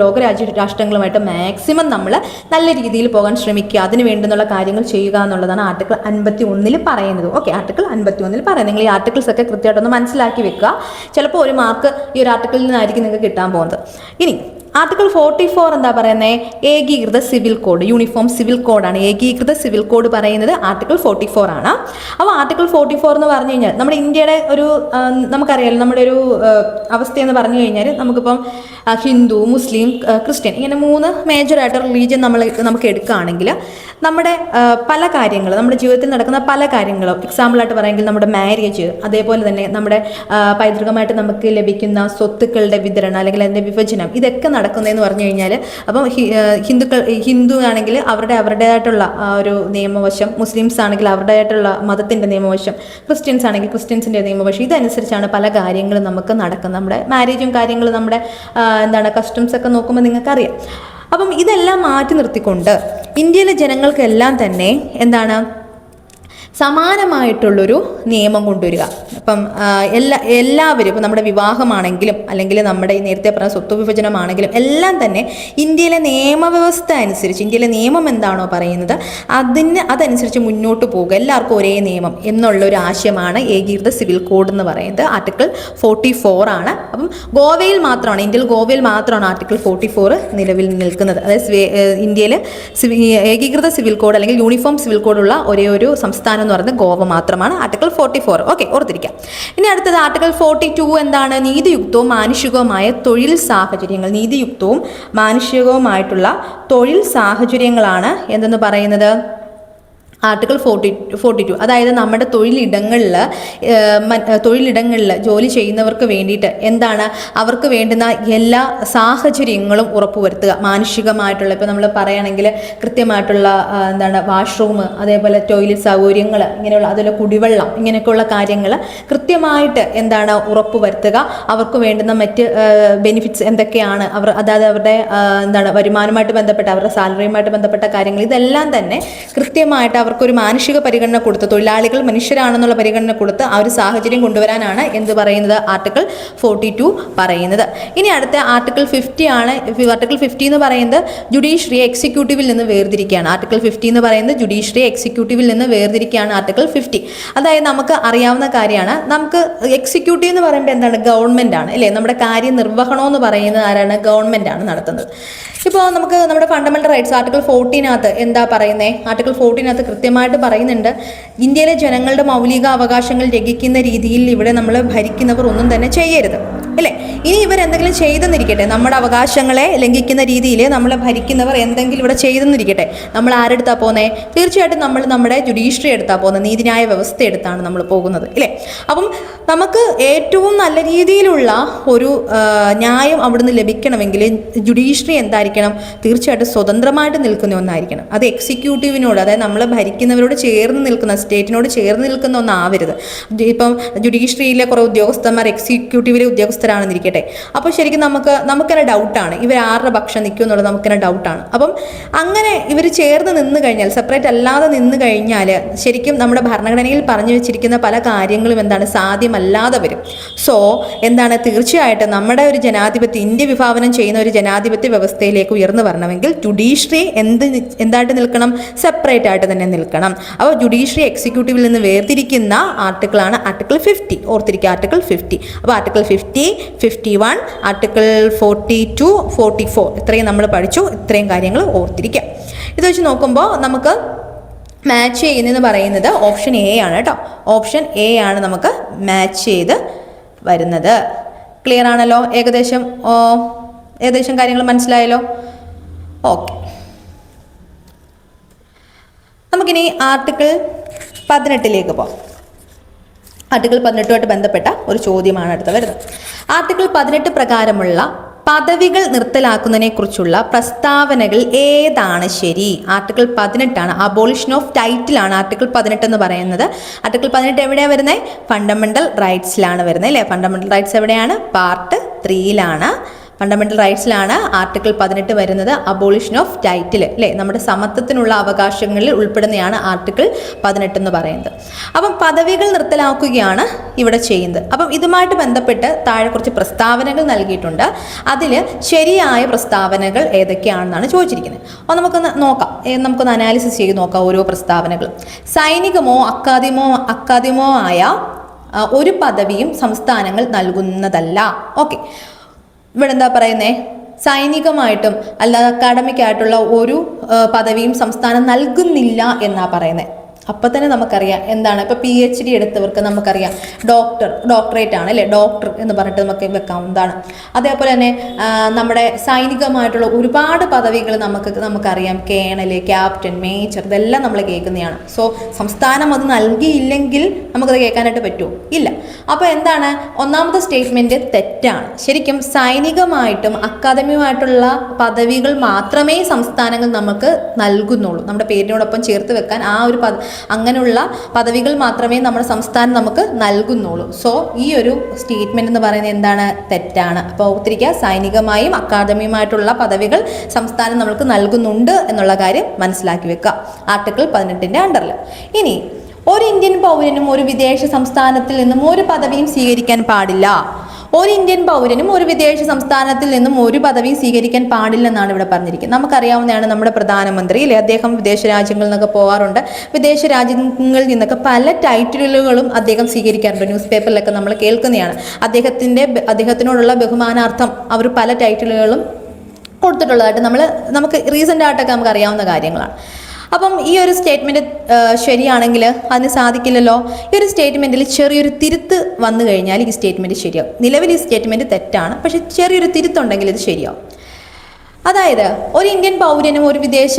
രാഷ്ട്രങ്ങളുമായിട്ട് മാക്സിമം നമ്മൾ നല്ല രീതിയിൽ പോകാൻ ശ്രമിക്കുക, അതിന് വേണ്ടുന്നുള്ള കാര്യങ്ങൾ ചെയ്യുക എന്നുള്ളതാണ് ആർട്ടിക്കിൾ 51 പറയുന്നത്. ഓക്കെ, ആർട്ടിക്കിൾ 51 പറയുന്നത്. നിങ്ങൾ ഈ ആർട്ടിക്കിൾസ് ഒക്കെ കൃത്യമായിട്ടൊന്ന് മനസ്സിലാക്കി വെക്കുക. ചിലപ്പോൾ ഒരു മാർക്ക് ഈ ഒരു ആർട്ടിക്കിളിൽ നിന്നായിരിക്കും നിങ്ങൾക്ക് കിട്ടാൻ പോകുന്നത്. ഇനി ആർട്ടിക്കിൾ 44 എന്താ പറയുന്നത്? ഏകീകൃത സിവിൽ കോഡ്, യൂണിഫോം സിവിൽ കോഡാണ്. ഏകീകൃത സിവിൽ കോഡ് പറയുന്നത് ആർട്ടിക്കിൾ 44 ആണ്. അപ്പോൾ ആർട്ടിക്കിൾ 44 എന്ന് പറഞ്ഞു കഴിഞ്ഞാൽ നമ്മുടെ ഇന്ത്യയുടെ ഒരു നമുക്കറിയാലോ, നമ്മുടെ ഒരു അവസ്ഥയെന്ന് പറഞ്ഞു കഴിഞ്ഞാൽ നമുക്കിപ്പം ഹിന്ദു, മുസ്ലിം, ക്രിസ്ത്യൻ ഇങ്ങനെ 3 മേജറായിട്ട് റിലീജിയൻ നമുക്ക് എടുക്കുകയാണെങ്കിൽ നമ്മുടെ പല കാര്യങ്ങൾ, നമ്മുടെ ജീവിതത്തിൽ നടക്കുന്ന പല കാര്യങ്ങളും എക്സാമ്പിളായിട്ട് പറയുമെങ്കിൽ നമ്മുടെ മാരേജ്, അതേപോലെ തന്നെ നമ്മുടെ പൈതൃകമായിട്ട് നമുക്ക് ലഭിക്കുന്ന സ്വത്തുക്കളുടെ വിതരണം അല്ലെങ്കിൽ അതിൻ്റെ വിഭജനം, ഇതൊക്കെ നടക്കുന്നതെന്ന് പറഞ്ഞു കഴിഞ്ഞാൽ അപ്പം ഹിന്ദു ആണെങ്കിൽ അവരുടേതായിട്ടുള്ള ഒരു നിയമവശം, മുസ്ലിംസ് ആണെങ്കിൽ അവരുടേതായിട്ടുള്ള മതത്തിൻ്റെ നിയമവശം, ക്രിസ്ത്യൻസ് ആണെങ്കിൽ ക്രിസ്ത്യൻസിൻ്റെ നിയമവശം, ഇതനുസരിച്ചാണ് പല കാര്യങ്ങളും നമുക്ക് നടക്കുന്നത്. നമ്മുടെ മാരേജും കാര്യങ്ങളും നമ്മുടെ കസ്റ്റംസ് ഒക്കെ നോക്കുമ്പോൾ നിങ്ങൾക്കറിയാം. അപ്പം ഇതെല്ലാം മാറ്റി നിർത്തിക്കൊണ്ട് ഇന്ത്യയിലെ ജനങ്ങൾക്കെല്ലാം തന്നെ സമാനമായിട്ടുള്ളൊരു നിയമം കൊണ്ടുവരിക. ഇപ്പം എല്ലാവരും ഇപ്പം നമ്മുടെ വിവാഹമാണെങ്കിലും അല്ലെങ്കിൽ നമ്മുടെ നേരത്തെ പറഞ്ഞ സ്വത്ത് വിഭജനമാണെങ്കിലും എല്ലാം തന്നെ ഇന്ത്യയിലെ നിയമവ്യവസ്ഥ അനുസരിച്ച്, ഇന്ത്യയിലെ നിയമം എന്താണോ പറയുന്നത് അതനുസരിച്ച് മുന്നോട്ട് പോകുക, എല്ലാവർക്കും ഒരേ നിയമം എന്നുള്ളൊരു ആശയമാണ് ഏകീകൃത സിവിൽ കോഡ് എന്ന് പറയുന്നത്. ആർട്ടിക്കിൾ 44 ആണ്. അപ്പം ഇന്ത്യയിൽ ഗോവയിൽ മാത്രമാണ് ആർട്ടിക്കിൾ 44 നിലവിൽ നിൽക്കുന്നത്. അതായത് ഇന്ത്യയിൽ ഏകീകൃത സിവിൽ കോഡ് അല്ലെങ്കിൽ യൂണിഫോം സിവിൽ കോഡുള്ള ഒരേ ഒരു സംസ്ഥാനം എന്ന് പറയുന്നത് ഗോവ മാത്രമാണ്. ആർട്ടിക്കിൾ 44. ഓക്കെ, ഓർത്തിരിക്കാം. ഇനി അടുത്തത് ആർട്ടിക്കിൾ 42 എന്താണ്? നീതിയുക്തവും മാനുഷികവുമായ തൊഴിൽ സാഹചര്യങ്ങൾ. നീതിയുക്തവും മാനുഷികവുമായിട്ടുള്ള തൊഴിൽ സാഹചര്യങ്ങളാണ് എന്തെന്ന് പറയുന്നത്? ആർട്ടിക്കിൾ 42. അതായത് നമ്മുടെ തൊഴിലിടങ്ങളിൽ ജോലി ചെയ്യുന്നവർക്ക് വേണ്ടിയിട്ട് എന്താണ്, അവർക്ക് വേണ്ടുന്ന എല്ലാ സാഹചര്യങ്ങളും ഉറപ്പുവരുത്തുക. മാനുഷികമായിട്ടുള്ള, ഇപ്പോൾ നമ്മൾ പറയുകയാണെങ്കിൽ കൃത്യമായിട്ടുള്ള എന്താണ് വാഷ്റൂം, അതേപോലെ ടോയ്ലറ്റ് സൗകര്യങ്ങൾ, ഇങ്ങനെയുള്ള അതുപോലെ കുടിവെള്ളം, ഇങ്ങനെയൊക്കെയുള്ള കാര്യങ്ങൾ കൃത്യമായിട്ട് എന്താണ് ഉറപ്പുവരുത്തുക. അവർക്ക് വേണ്ടുന്ന മറ്റ് ബെനിഫിറ്റ്സ് എന്തൊക്കെയാണ്, അതായത് അവരുടെ എന്താണ് വരുമാനമായിട്ട് ബന്ധപ്പെട്ട, അവരുടെ സാലറിയുമായിട്ട് ബന്ധപ്പെട്ട കാര്യങ്ങൾ, ഇതെല്ലാം തന്നെ കൃത്യമായിട്ട് അവർക്കൊരു മാനുഷിക പരിഗണന കൊടുത്ത്, തൊഴിലാളികൾ മനുഷ്യരാണെന്നുള്ള പരിഗണന കൊടുത്ത് ആ ഒരു സാഹചര്യം കൊണ്ടുവരാനാണ് എന്ത് പറയുന്നത്? ആർട്ടിക്കിൾ 42 പറയുന്നത്. ഇനി അടുത്ത ആർട്ടിക്കിൾ 50 ആണ്. ആർട്ടിക്കിൾ 50 എന്ന് പറയുന്നത് ജുഡീഷ്യറിയെ എക്സിക്യൂട്ടീവിൽ നിന്ന് വേർതിരിക്കുകയാണ്. ആർട്ടിക്കിൾ 50 എന്ന് പറയുന്നത് ജുഡീഷ്യറിയെ എക്സിക്യൂട്ടീവിൽ നിന്ന് വേർതിരിക്കുകയാണ് ആർട്ടിക്കിൾ 50. അതായത് നമുക്ക് അറിയാവുന്ന കാര്യമാണ്, നമുക്ക് എക്സിക്യൂട്ടീവ് എന്ന് പറയുമ്പോൾ എന്താണ്? ഗവൺമെൻറ് ആണ് അല്ലേ? നമ്മുടെ കാര്യനിർവഹണം എന്ന് പറയുന്നത് ആരാണ്? ഗവൺമെൻറ് ആണ് നടത്തുന്നത്. ഇപ്പോൾ നമുക്ക് നമ്മുടെ ഫണ്ടമെന്റൽ റൈറ്റ്സ് ആർട്ടിക്കിൾ 14 എന്താ പറയുന്നത്? ആർട്ടിക്കിൾ 14 കൃത്യമായിട്ട് പറയുന്നുണ്ട്, ഇന്ത്യയിലെ ജനങ്ങളുടെ മൗലിക അവകാശങ്ങൾ ലംഘിക്കുന്ന രീതിയിൽ ഇവിടെ നമ്മൾ ഭരിക്കുന്നവർ ഒന്നും തന്നെ ചെയ്യരുത് അല്ലേ? ഇനി ഇവരെന്തെങ്കിലും ചെയ്തെന്നിരിക്കട്ടെ, നമ്മുടെ അവകാശങ്ങളെ ലംഘിക്കുന്ന രീതിയിൽ നമ്മളെ ഭരിക്കുന്നവർ എന്തെങ്കിലും ഇവിടെ ചെയ്തെന്നിരിക്കട്ടെ, നമ്മൾ ആരെടുത്താ പോകുന്നത്? തീർച്ചയായിട്ടും നമ്മൾ നമ്മുടെ ജുഡീഷ്യറി എടുത്താ പോകുന്നത്, നീതിന്യായ വ്യവസ്ഥ എടുത്താണ് നമ്മൾ പോകുന്നത് അല്ലേ? അപ്പം നമുക്ക് ഏറ്റവും നല്ല രീതിയിലുള്ള ഒരു ന്യായം അവിടുന്ന് ലഭിക്കണമെങ്കിൽ ജുഡീഷ്യറി എന്തായിരിക്കണം? തീർച്ചയായിട്ടും സ്വതന്ത്രമായിട്ട് നിൽക്കുന്ന ഒന്നായിരിക്കണം. അത് എക്സിക്യൂട്ടീവിനോട്, അതായത് നമ്മളെ ഭരിക്കുന്നവരോട് ചേർന്ന് നിൽക്കുന്ന, സ്റ്റേറ്റിനോട് ചേർന്ന് നിൽക്കുന്ന ഒന്നാവരുത്. ഇപ്പം ജുഡീഷ്യറിയിലെ കുറേ ഉദ്യോഗസ്ഥന്മാർ എക്സിക്യൂട്ടീവിലെ ഉദ്യോഗസ്ഥരാണെന്നിരിക്കട്ടെ, അപ്പോൾ ശരിക്കും നമുക്കെന്നെ ഡൗട്ടാണ്, ഇവർ ആരുടെ പക്ഷം നിൽക്കും എന്നുള്ളത് നമുക്കെന്നെ ഡൗട്ടാണ്. അപ്പം അങ്ങനെ ഇവർ ചേർന്ന് നിന്ന് കഴിഞ്ഞാൽ, സെപ്പറേറ്റ് അല്ലാതെ നിന്ന് കഴിഞ്ഞാൽ ശരിക്കും നമ്മുടെ ഭരണഘടനയിൽ പറഞ്ഞു വെച്ചിരിക്കുന്ന പല കാര്യങ്ങളും എന്താണ്? സാധ്യമല്ലാതെ വരും. സോ എന്താണ്? തീർച്ചയായിട്ടും നമ്മുടെ ഒരു ജനാധിപത്യ, ഇന്ത്യ വിഭാവനം ചെയ്യുന്ന ഒരു ജനാധിപത്യ വ്യവസ്ഥയിലേക്ക് ഉയർന്നു വരണമെങ്കിൽ ജുഡീഷ്യറി എന്തായിട്ട് നിൽക്കണം? സെപ്പറേറ്റ് ആയിട്ട് തന്നെ നിൽക്കണം. അപ്പോൾ ജുഡീഷ്യറി എക്സിക്യൂട്ടീവിൽ നിന്ന് വേർതിരിക്കുന്ന ആർട്ടിക്കിളാണ് ആർട്ടിക്കിൾ 50. ഓർത്തിരിക്കുക, ആർട്ടിക്കിൾ 50. അപ്പോൾ ആർട്ടിക്കിൾ 50, 51, ആർട്ടിക്കിൾ 42, 44 ഇത്രയും നമ്മൾ പഠിച്ചു. ഇത്രയും കാര്യങ്ങൾ ഓർത്തിരിക്കുക. ഇത് വെച്ച് നോക്കുമ്പോൾ നമുക്ക് മാച്ച് ചെയ്യുന്നതെന്ന് പറയുന്നത് ഓപ്ഷൻ എ ആണ് കേട്ടോ. ഓപ്ഷൻ എ ആണ് നമുക്ക് മാച്ച് ചെയ്ത് വരുന്നത്. ക്ലിയർ ആണല്ലോ? ഏകദേശം കാര്യങ്ങൾ മനസ്സിലായല്ലോ? ഓക്കെ, നമുക്കിനി ആർട്ടിക്കിൾ 18 പോകാം. ആർട്ടിക്കിൾ 18 ബന്ധപ്പെട്ട ഒരു ചോദ്യമാണ് അടുത്ത വരുന്നത്. ആർട്ടിക്കിൾ 18 പ്രകാരമുള്ള പദവികൾ നിർത്തലാക്കുന്നതിനെ കുറിച്ചുള്ള പ്രസ്താവനകൾ ഏതാണ് ശരി? ആർട്ടിക്കിൾ 18 അബോളിഷൻ ഓഫ് ടൈറ്റിൽ ആണ് ആർട്ടിക്കിൾ 18 എന്ന് പറയുന്നത്. ആർട്ടിക്കിൾ 18 എവിടെയാണ് വരുന്നത്? ഫണ്ടമെന്റൽ റൈറ്റ്സിലാണ് വരുന്നത് അല്ലേ? ഫണ്ടമെന്റൽ റൈറ്റ്സ് എവിടെയാണ്? പാർട്ട് 3 ഫണ്ടമെന്റൽ റൈറ്റ്സിലാണ് ആർട്ടിക്കിൾ 18 വരുന്നത്. അബോളിഷൻ ഓഫ് ടൈറ്റിൽ അല്ലേ? നമ്മുടെ സമത്വത്തിനുള്ള അവകാശങ്ങളിൽ ഉൾപ്പെടുന്നതാണ് ആർട്ടിക്കിൾ 18 എന്ന് പറയുന്നത്. അപ്പം പദവികൾ നിർത്തലാക്കുകയാണ് ഇവിടെ ചെയ്യുന്നത്. അപ്പം ഇതുമായിട്ട് ബന്ധപ്പെട്ട് താഴെ കുറച്ച് പ്രസ്താവനകൾ നൽകിയിട്ടുണ്ട്. അതിൽ ശരിയായ പ്രസ്താവനകൾ ഏതൊക്കെയാണെന്നാണ് ചോദിച്ചിരിക്കുന്നത്. അപ്പോൾ നമുക്കൊന്ന് നോക്കാം, നമുക്കൊന്ന് അനാലിസിസ് ചെയ്ത് നോക്കാം ഓരോ പ്രസ്താവനകളും. സൈനികമോ അക്കാദമോ ആയ ഒരു പദവിയും സംസ്ഥാനങ്ങൾ നൽകുന്നതല്ല. ഓക്കെ, ഇവിടെ എന്താ പറയുന്നത്? സൈനികമായിട്ടും അല്ലാതെ അക്കാഡമിക് ആയിട്ടുള്ള ഒരു പദവിയും സംസ്ഥാനം നൽകുന്നില്ല എന്നാ പറയുന്നത്. അപ്പം തന്നെ നമുക്കറിയാം എന്താണ്. ഇപ്പോൾ PhD എടുത്തവർക്ക് നമുക്കറിയാം ഡോക്ടറേറ്റ് ആണ് അല്ലേ? ഡോക്ടർ എന്ന് പറഞ്ഞിട്ട് നമുക്ക് വെക്കാവുന്നതാണ്. അതേപോലെ തന്നെ നമ്മുടെ സൈനികമായിട്ടുള്ള ഒരുപാട് പദവികൾ നമുക്കറിയാം. കേണൽ, ക്യാപ്റ്റൻ, മേജർ, ഇതെല്ലാം നമ്മൾ കേൾക്കുന്നതാണ്. സോ സംസ്ഥാനം അത് നൽകിയില്ലെങ്കിൽ നമുക്കത് കേൾക്കാനായിട്ട് പറ്റുമോ? ഇല്ല. അപ്പോൾ എന്താണ്? ഒന്നാമത്തെ സ്റ്റേറ്റ്മെൻറ്റ് തെറ്റാണ്. ശരിക്കും സൈനികമായിട്ടും അക്കാദമിയുമായിട്ടുള്ള പദവികൾ മാത്രമേ സംസ്ഥാനങ്ങൾ നമുക്ക് നൽകുന്നുള്ളൂ. നമ്മുടെ പേരിനോടൊപ്പം ചേർത്ത് വെക്കാൻ ആ ഒരു അങ്ങനെയുള്ള പദവികൾ മാത്രമേ നമ്മുടെ സംസ്ഥാനം നമുക്ക് നൽകുന്നുള്ളൂ. സോ ഈ ഒരു സ്റ്റേറ്റ്മെന്റ് എന്ന് പറയുന്നത് എന്താണ്? തെറ്റാണ്. അപ്പോൾ ഓർത്തിരിക്കുക, സൈനികമായും അക്കാദമിയുമായിട്ടുള്ള പദവികൾ സംസ്ഥാനം നമുക്ക് നൽകുന്നുണ്ട് എന്നുള്ള കാര്യം മനസ്സിലാക്കി വെക്കുക ആർട്ടിക്കിൾ 18 അണ്ടറിൽ. ഇനി ഒരു ഇന്ത്യൻ പൗരനും ഒരു വിദേശ സംസ്ഥാനത്തിൽ നിന്നും ഒരു പദവിയും സ്വീകരിക്കാൻ പാടില്ല. ഒരു ഇന്ത്യൻ പൗരനും ഒരു വിദേശ സംസ്ഥാനത്തിൽ നിന്നും ഒരു പദവിയും സ്വീകരിക്കാൻ പാടില്ലെന്നാണ് ഇവിടെ പറഞ്ഞിരിക്കുന്നത്. നമുക്കറിയാവുന്നതാണ് നമ്മുടെ പ്രധാനമന്ത്രി അല്ലേ? അദ്ദേഹം വിദേശ രാജ്യങ്ങളിൽ നിന്നൊക്കെ പോകാറുണ്ട്. വിദേശ രാജ്യങ്ങളിൽ നിന്നൊക്കെ പല ടൈറ്റിലുകളും അദ്ദേഹം സ്വീകരിക്കാറുണ്ട്. ന്യൂസ് പേപ്പറിലൊക്കെ നമ്മൾ കേൾക്കുന്നതാണ്. അദ്ദേഹത്തിനോടുള്ള ബഹുമാനാർത്ഥം അവർ പല ടൈറ്റിലുകളും കൊടുത്തിട്ടുള്ളതായിട്ട് നമുക്ക് റീസെൻ്റ് ആയിട്ടൊക്കെ നമുക്ക് അറിയാവുന്ന കാര്യങ്ങളാണ്. അപ്പം ഈ ഒരു സ്റ്റേറ്റ്മെൻറ്റ് ശരിയാണെങ്കിൽ അതിന് സാധിക്കില്ലല്ലോ. ഈ ഒരു സ്റ്റേറ്റ്മെൻറ്റിൽ ചെറിയൊരു തിരുത്ത് വന്നു കഴിഞ്ഞാൽ ഈ സ്റ്റേറ്റ്മെൻറ്റ് ശരിയാവും. നിലവിൽ ഈ സ്റ്റേറ്റ്മെൻറ്റ് തെറ്റാണ്, പക്ഷേ ചെറിയൊരു തിരുത്തുണ്ടെങ്കിൽ ഇത് ശരിയാവും. അതായത് ഒരു ഇന്ത്യൻ പൗരനും ഒരു വിദേശ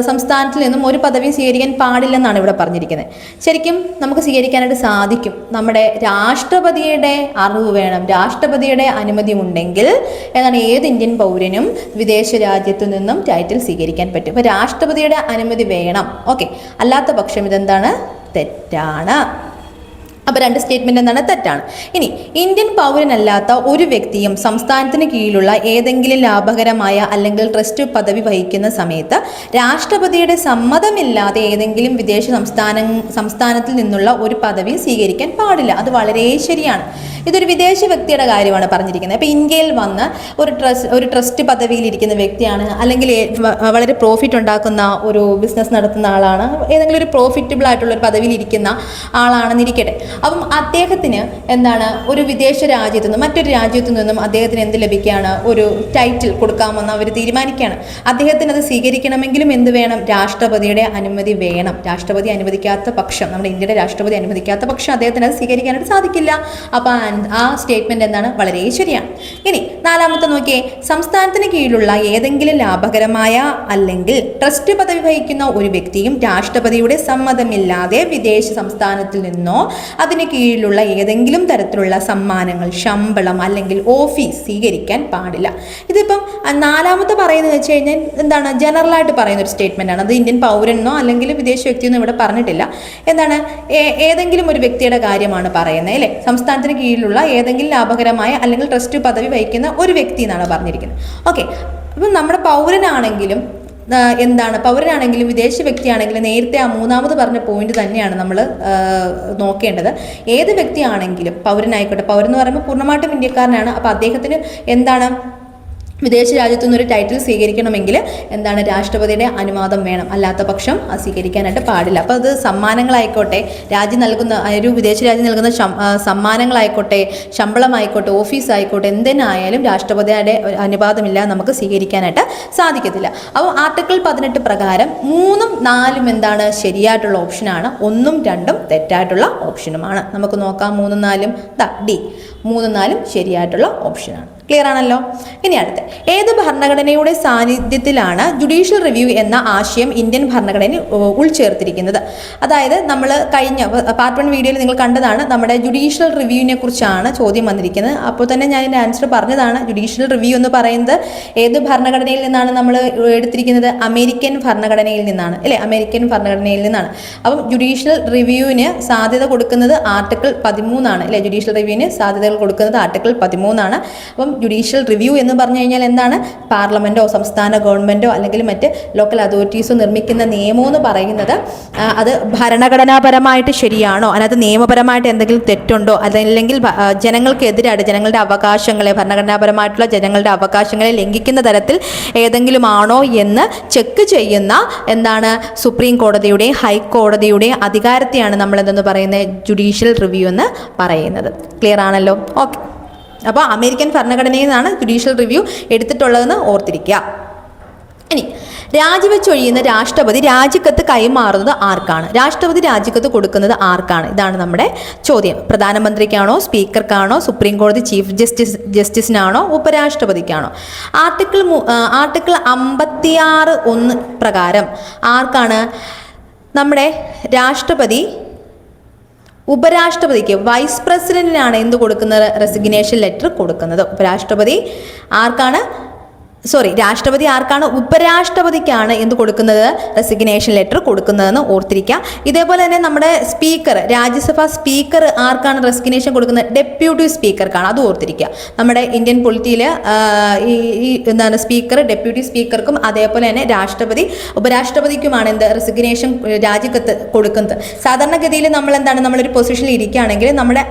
സംസ്ഥാനത്തിൽ നിന്നും ഒരു പദവി സ്വീകരിക്കാൻ പാടില്ലെന്നാണ് ഇവിടെ പറഞ്ഞിരിക്കുന്നത്. ശരിക്കും നമുക്ക് സ്വീകരിക്കാനായിട്ട് സാധിക്കും. നമ്മുടെ രാഷ്ട്രപതിയുടെ അറിവ് വേണം, രാഷ്ട്രപതിയുടെ അനുമതി ഉണ്ടെങ്കിൽ ഏതാണ് ഏത് ഇന്ത്യൻ പൗരനും വിദേശ രാജ്യത്തു നിന്നും ടൈറ്റിൽ സ്വീകരിക്കാൻ പറ്റും. അപ്പോൾ രാഷ്ട്രപതിയുടെ അനുമതി വേണം. ഓക്കെ, അല്ലാത്ത പക്ഷം ഇതെന്താണ്? തെറ്റാണ്. അപ്പോൾ രണ്ട് സ്റ്റേറ്റ്മെൻറ്റ് എന്താണ്? തെറ്റാണ്. ഇനി ഇന്ത്യൻ പൗരനല്ലാത്ത ഒരു വ്യക്തിയും സംസ്ഥാനത്തിന് കീഴിലുള്ള ഏതെങ്കിലും ലാഭകരമായ അല്ലെങ്കിൽ ട്രസ്റ്റ് പദവി വഹിക്കുന്ന സമയത്ത് രാഷ്ട്രപതിയുടെ സമ്മതമില്ലാതെ ഏതെങ്കിലും വിദേശ സംസ്ഥാനത്തിൽ നിന്നുള്ള ഒരു പദവി സ്വീകരിക്കാൻ പാടില്ല. അത് വളരെ ശരിയാണ്. ഇതൊരു വിദേശ വ്യക്തിയുടെ കാര്യമാണ് പറഞ്ഞിരിക്കുന്നത്. അപ്പോൾ ഇന്ത്യയിൽ വന്ന് ഒരു ട്രസ്റ്റ് പദവിയിലിരിക്കുന്ന വ്യക്തിയാണ്, അല്ലെങ്കിൽ വളരെ പ്രോഫിറ്റ് ഉണ്ടാക്കുന്ന ഒരു ബിസിനസ് നടത്തുന്ന ആളാണ്, ഏതെങ്കിലും ഒരു പ്രോഫിറ്റബിൾ ആയിട്ടുള്ള ഒരു പദവിയിലിരിക്കുന്ന ആളാണെന്നിരിക്കട്ടെ. അപ്പം അദ്ദേഹത്തിന് എന്താണ് ഒരു വിദേശ രാജ്യത്തു നിന്നും മറ്റൊരു രാജ്യത്തു നിന്നും അദ്ദേഹത്തിന് എന്ത് ലഭിക്കുകയാണ്? ഒരു ടൈറ്റിൽ കൊടുക്കാമെന്ന് അവർ തീരുമാനിക്കുകയാണ്. അദ്ദേഹത്തിന് അത് സ്വീകരിക്കണമെങ്കിലും എന്ത് വേണം? രാഷ്ട്രപതിയുടെ അനുമതി വേണം. രാഷ്ട്രപതി അനുവദിക്കാത്ത പക്ഷം, നമ്മുടെ ഇന്ത്യയുടെ രാഷ്ട്രപതി അനുവദിക്കാത്ത പക്ഷം അദ്ദേഹത്തിന് അത് സ്വീകരിക്കാനായിട്ട് സാധിക്കില്ല. അപ്പോൾ ആ സ്റ്റേറ്റ്മെൻറ്റ് എന്താണ്? വളരെ ശരിയാണ്. ഇനി നാലാമത്തെ നോക്കിയേ. സംസ്ഥാനത്തിന് കീഴിലുള്ള ഏതെങ്കിലും ലാഭകരമായ അല്ലെങ്കിൽ ട്രസ്റ്റ് പദവി വഹിക്കുന്ന ഒരു വ്യക്തിയും രാഷ്ട്രപതിയുടെ സമ്മതമില്ലാതെ വിദേശ സംസ്ഥാനത്തിൽ നിന്നോ അതിന് കീഴിലുള്ള ഏതെങ്കിലും തരത്തിലുള്ള സമ്മാനങ്ങൾ, ശമ്പളം അല്ലെങ്കിൽ ഓഫീസ് സ്വീകരിക്കാൻ പാടില്ല. ഇതിപ്പം നാലാമത്തെ പറയുന്നത് വെച്ച് കഴിഞ്ഞാൽ എന്താണ്? ജനറലായിട്ട് പറയുന്ന ഒരു സ്റ്റേറ്റ്മെൻ്റ് ആണ്. അത് ഇന്ത്യൻ പൗരനോ അല്ലെങ്കിൽ വിദേശ വ്യക്തിയൊന്നും ഇവിടെ പറഞ്ഞിട്ടില്ല. എന്താണ്? ഏതെങ്കിലും ഒരു വ്യക്തിയുടെ കാര്യമാണ് പറയുന്നത് അല്ലേ? സംസ്ഥാനത്തിന് കീഴിലുള്ള ഏതെങ്കിലും ലാഭകരമായ അല്ലെങ്കിൽ ട്രസ്റ്റ് പദവി വഹിക്കുന്ന ഒരു വ്യക്തി എന്നാണ് പറഞ്ഞിരിക്കുന്നത്. ഓക്കെ, അപ്പം നമ്മുടെ പൗരനാണെങ്കിലും പൗരനാണെങ്കിലും വിദേശ വ്യക്തിയാണെങ്കിലും നേരത്തെ ആ മൂന്നാമത് പറഞ്ഞ പോയിന്റ് തന്നെയാണ് നമ്മൾ നോക്കേണ്ടത്. ഏത് വ്യക്തിയാണെങ്കിലും പൗരനായിക്കോട്ടെ, പൗരൻ എന്ന് പറയുമ്പോൾ പൂർണ്ണമായിട്ടും ഇന്ത്യക്കാരനാണ്. അപ്പോൾ അദ്ദേഹത്തിന് എന്താണ്? വിദേശ രാജ്യത്തു നിന്നൊരു ടൈറ്റിൽ സ്വീകരിക്കണമെങ്കിൽ എന്താണ്? രാഷ്ട്രപതിയുടെ അനുവാദം വേണം. അല്ലാത്ത പക്ഷം അത് സ്വീകരിക്കാനായിട്ട് പാടില്ല. അപ്പോൾ അത് സമ്മാനങ്ങളായിക്കോട്ടെ, രാജ്യം നൽകുന്ന ഒരു വിദേശ രാജ്യം നൽകുന്ന സമ്മാനങ്ങളായിക്കോട്ടെ, ശമ്പളമായിക്കോട്ടെ, ഓഫീസ് ആയിക്കോട്ടെ, എന്തിനായാലും രാഷ്ട്രപതിയുടെ അനുവാദമില്ലാതെ നമുക്ക് സ്വീകരിക്കാനായിട്ട് സാധിക്കത്തില്ല. അപ്പോൾ ആർട്ടിക്കിൾ 18 പ്രകാരം 3ഉം 4ഉം എന്താണ്? ശരിയായിട്ടുള്ള ഓപ്ഷനാണ്. 1ഉം 2ഉം തെറ്റായിട്ടുള്ള ഓപ്ഷനുമാണ്. നമുക്ക് നോക്കാം. 3ഉം 4ഉം ഡി. 3ഉം 4ഉം ശരിയായിട്ടുള്ള ഓപ്ഷനാണ്. ക്ലിയർ ആണല്ലോ. ഇനി അടുത്ത്, ഏത് ഭരണഘടനയുടെ സാന്നിധ്യത്തിലാണ് ജുഡീഷ്യൽ റിവ്യൂ എന്ന ആശയം ഇന്ത്യൻ ഭരണഘടനയിൽ ഉൾച്ചേർത്തിരിക്കുന്നത്? അതായത് നമ്മൾ കഴിഞ്ഞ പാർട്ട് 1 വീഡിയോയിൽ നിങ്ങൾ കണ്ടതാണ്, നമ്മുടെ ജുഡീഷ്യൽ റിവ്യൂവിനെ കുറിച്ചാണ് ചോദ്യം വന്നിരിക്കുന്നത്. അപ്പോൾ തന്നെ ഞാൻ ഇതിൻ്റെ ആൻസർ പറഞ്ഞതാണ്. ജുഡീഷ്യൽ റിവ്യൂ എന്ന് പറയുന്നത് ഏത് ഭരണഘടനയിൽ നിന്നാണ് നമ്മൾ എടുത്തിരിക്കുന്നത്? അമേരിക്കൻ ഭരണഘടനയിൽ നിന്നാണ് അല്ലേ? അമേരിക്കൻ ഭരണഘടനയിൽ നിന്നാണ്. അപ്പം ജുഡീഷ്യൽ റിവ്യൂവിന് സാധ്യത കൊടുക്കുന്നത് ആർട്ടിക്കിൾ 13 ആണ് അല്ലേ? ജുഡീഷ്യൽ റിവ്യൂവിന് സാധ്യതകൾ കൊടുക്കുന്നത് ആർട്ടിക്കിൾ 13 ആണ്. അപ്പം ജുഡീഷ്യൽ റിവ്യൂ എന്ന് പറഞ്ഞു കഴിഞ്ഞാൽ എന്താണ്? പാർലമെൻറ്റോ സംസ്ഥാന ഗവൺമെൻറ്റോ അല്ലെങ്കിൽ മറ്റ് ലോക്കൽ അതോറിറ്റീസോ നിർമ്മിക്കുന്ന നിയമം എന്ന് പറയുന്നത് അത് ഭരണഘടനാപരമായിട്ട് ശരിയാണോ, അതിനകത്ത് നിയമപരമായിട്ട് എന്തെങ്കിലും തെറ്റുണ്ടോ, അതല്ലെങ്കിൽ ജനങ്ങൾക്കെതിരായിട്ട് ജനങ്ങളുടെ അവകാശങ്ങളെ, ഭരണഘടനാപരമായിട്ടുള്ള ജനങ്ങളുടെ അവകാശങ്ങളെ ലംഘിക്കുന്ന തരത്തിൽ ഏതെങ്കിലും ആണോ എന്ന് ചെക്ക് ചെയ്യുന്ന എന്താണ്? സുപ്രീം കോടതിയുടെയും ഹൈക്കോടതിയുടെയും അധികാരത്തെയാണ് നമ്മൾ എന്തെന്ന് പറയുന്നത്? ജുഡീഷ്യൽ റിവ്യൂ എന്ന് പറയുന്നത്. ക്ലിയർ ആണല്ലോ? ഓക്കെ. അപ്പോൾ അമേരിക്കൻ ഭരണഘടനയിൽ നിന്നാണ് ജുഡീഷ്യൽ റിവ്യൂ എടുത്തിട്ടുള്ളതെന്ന് ഓർത്തിരിക്കുക. ഇനി രാജിവെച്ചൊഴിയുന്ന രാഷ്ട്രപതി രാജിക്കത്ത് കൈമാറുന്നത് ആർക്കാണ്? രാഷ്ട്രപതി രാജിക്കത്ത് കൊടുക്കുന്നത് ആർക്കാണ്? ഇതാണ് നമ്മുടെ ചോദ്യം. പ്രധാനമന്ത്രിക്കാണോ, സ്പീക്കർക്കാണോ, സുപ്രീം കോടതി ചീഫ് ജസ്റ്റിസിനാണോ, ഉപരാഷ്ട്രപതിക്കാണോ? ആർട്ടിക്കിൾ 56(1) പ്രകാരം ആർക്കാണ്? നമ്മുടെ രാഷ്ട്രപതി ഉപരാഷ്ട്രപതിക്ക്, വൈസ് പ്രസിഡന്റിനാണ് എന്ത് കൊടുക്കുന്നത്? റെസിഗ്നേഷൻ ലെറ്റർ കൊടുക്കുന്നത്. ഉപരാഷ്ട്രപതി ആർക്കാണ്? രാഷ്ട്രപതി ആർക്കാണ്? ഉപരാഷ്ട്രപതിക്കാണ് എന്ത് കൊടുക്കുന്നത്? റെസിഗ്നേഷൻ ലെറ്റർ കൊടുക്കുന്നതെന്ന് ഓർത്തിരിക്കുക. ഇതേപോലെ തന്നെ നമ്മുടെ സ്പീക്കർ, രാജ്യസഭാ സ്പീക്കർ ആർക്കാണ് റെസിഗ്നേഷൻ കൊടുക്കുന്നത്? ഡെപ്യൂട്ടി സ്പീക്കർക്കാണ്. അത് ഓർത്തിരിക്കുക. നമ്മുടെ ഇന്ത്യൻ പൊളിറ്റിയിൽ ഈ എന്താണ് സ്പീക്കർ ഡെപ്യൂട്ടി സ്പീക്കർക്കും അതേപോലെ തന്നെ രാഷ്ട്രപതി ഉപരാഷ്ട്രപതിക്കുമാണ് എന്ത് റെസിഗ്നേഷൻ രാജിക്കത്ത് കൊടുക്കുന്നത്. സാധാരണഗതിയിൽ നമ്മളൊരു പൊസിഷനിൽ ഇരിക്കുകയാണെങ്കിൽ നമ്മുടെ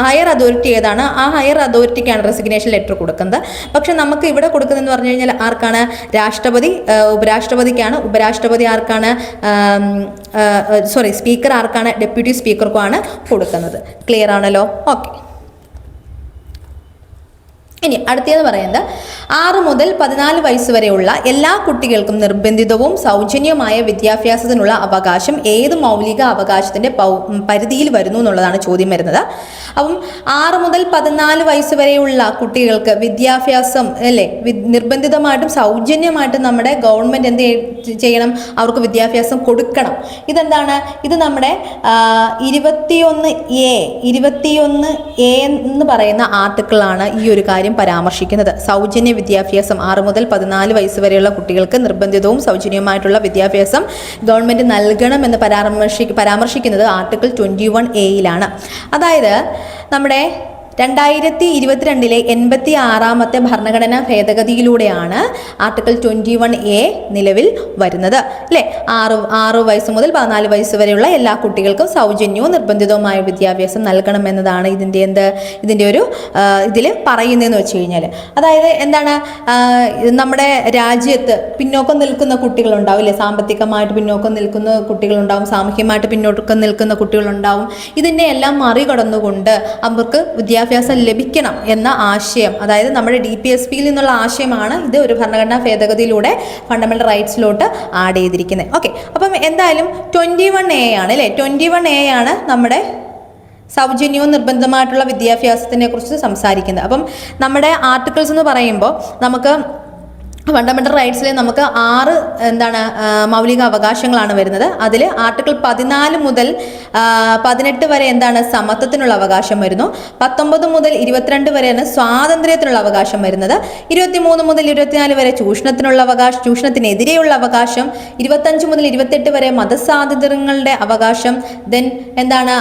ഹയർ അതോറിറ്റി ഏതാണ്? ആ ഹയർ അതോറിറ്റിക്കാണ് റെസിഗ്നേഷൻ ലെറ്റർ കൊടുക്കുന്നത്. പക്ഷെ നമുക്ക് ഇവിടെ കൊടുക്കുന്നതെന്ന് പറഞ്ഞു കഴിഞ്ഞാൽ ആർക്കാണ്? രാഷ്ട്രപതി ഉപരാഷ്ട്രപതിക്കാണ്. ഉപരാഷ്ട്രപതി ആർക്കാണ്? സ്പീക്കർ ആർക്കാണ്? ഡെപ്യൂട്ടി സ്പീക്കർക്കുമാണ് കൊടുക്കുന്നത്. ക്ലിയർ ആണല്ലോ? ഓക്കെ. ഇനി അടുത്തതെന്ന് പറയുന്നത് 6 മുതൽ 14 വയസ്സ് വരെയുള്ള എല്ലാ കുട്ടികൾക്കും നിർബന്ധിതവും സൗജന്യമായ വിദ്യാഭ്യാസത്തിനുള്ള അവകാശം ഏത് മൗലിക അവകാശത്തിൻ്റെ പരിധിയിൽ വരുന്നു എന്നുള്ളതാണ് ചോദ്യം വരുന്നത്. അപ്പം 6 മുതൽ 14 വയസ്സ് വരെയുള്ള കുട്ടികൾക്ക് വിദ്യാഭ്യാസം അല്ലേ നിർബന്ധിതമായിട്ടും സൗജന്യമായിട്ടും നമ്മുടെ ഗവൺമെൻറ് എന്ത് ചെയ്യണം, അവർക്ക് വിദ്യാഭ്യാസം കൊടുക്കണം. ഇതെന്താണ്, ഇത് നമ്മുടെ 21A എന്ന് പറയുന്ന ആർട്ടിക്കിളാണ് ഈ ഒരു കാര്യം പരാമർശിക്കുന്നത്. സൗജന്യ വിദ്യാഭ്യാസം 6 മുതൽ 14 വയസ്സ് വരെയുള്ള കുട്ടികൾക്ക് നിർബന്ധിതവും സൗജന്യവുമായിട്ടുള്ള വിദ്യാഭ്യാസം ഗവൺമെൻറ് നൽകണമെന്ന് പരാമർശിക്കുന്നത് ആർട്ടിക്കിൾ 21A അതായത് നമ്മുടെ 2022 86ാമത്തെ ഭരണഘടനാ ഭേദഗതിയിലൂടെയാണ് ആർട്ടിക്കിൾ 21A നിലവിൽ വരുന്നത് അല്ലേ. 6 വയസ്സ് മുതൽ 14 വയസ്സ് വരെയുള്ള എല്ലാ കുട്ടികൾക്കും സൗജന്യവും നിർബന്ധിതവുമായ വിദ്യാഭ്യാസം നൽകണമെന്നതാണ് ഇതിൻ്റെ ഒരു ഇതിൽ പറയുന്നതെന്ന് വെച്ച് കഴിഞ്ഞാൽ, അതായത് എന്താണ്, നമ്മുടെ രാജ്യത്ത് പിന്നോക്കം നിൽക്കുന്ന കുട്ടികളുണ്ടാവും അല്ലേ, സാമ്പത്തികമായിട്ട് പിന്നോക്കം നിൽക്കുന്ന കുട്ടികളുണ്ടാവും, സാമൂഹികമായിട്ട് പിന്നോക്കം നിൽക്കുന്ന കുട്ടികളുണ്ടാവും. ഇതിനെ എല്ലാം മറികടന്നുകൊണ്ട് അവർക്ക് വിദ്യാഭ്യാസം ലഭിക്കണം എന്ന ആശയം, അതായത് നമ്മുടെ DPSPയിൽ നിന്നുള്ള ആശയമാണ് ഇത് ഒരു ഭരണഘടനാ ഭേദഗതിയിലൂടെ ഫണ്ടമെന്റൽ റൈറ്റ്സിലോട്ട് ആഡ് ചെയ്തിരിക്കുന്നത്. ഓക്കെ, അപ്പം എന്തായാലും 21A ആണ് അല്ലേ, 21A ആണ് നമ്മുടെ സൗജന്യവും നിർബന്ധമായിട്ടുള്ള വിദ്യാഭ്യാസത്തിനെ കുറിച്ച് സംസാരിക്കുന്നത്. അപ്പം നമ്മുടെ ആർട്ടിക്കിൾസ് എന്ന് പറയുമ്പോൾ നമുക്ക് ഫണ്ടമെന്റൽ റൈറ്റ്സിൽ നമുക്ക് 6 മൗലിക അവകാശങ്ങളാണ് വരുന്നത്. അതിൽ ആർട്ടിക്കിൾ 14 മുതൽ 18 വരെ സമത്വത്തിനുള്ള അവകാശം വരുന്നു. 19 മുതൽ 22 വരെയാണ് സ്വാതന്ത്ര്യത്തിനുള്ള അവകാശം വരുന്നത്. 23 മുതൽ 24 വരെ ചൂഷണത്തിനെതിരെയുള്ള അവകാശം. 25 മുതൽ 28 വരെ മതസ്വാതന്ത്ര്യങ്ങളുടെ അവകാശം. ദെൻ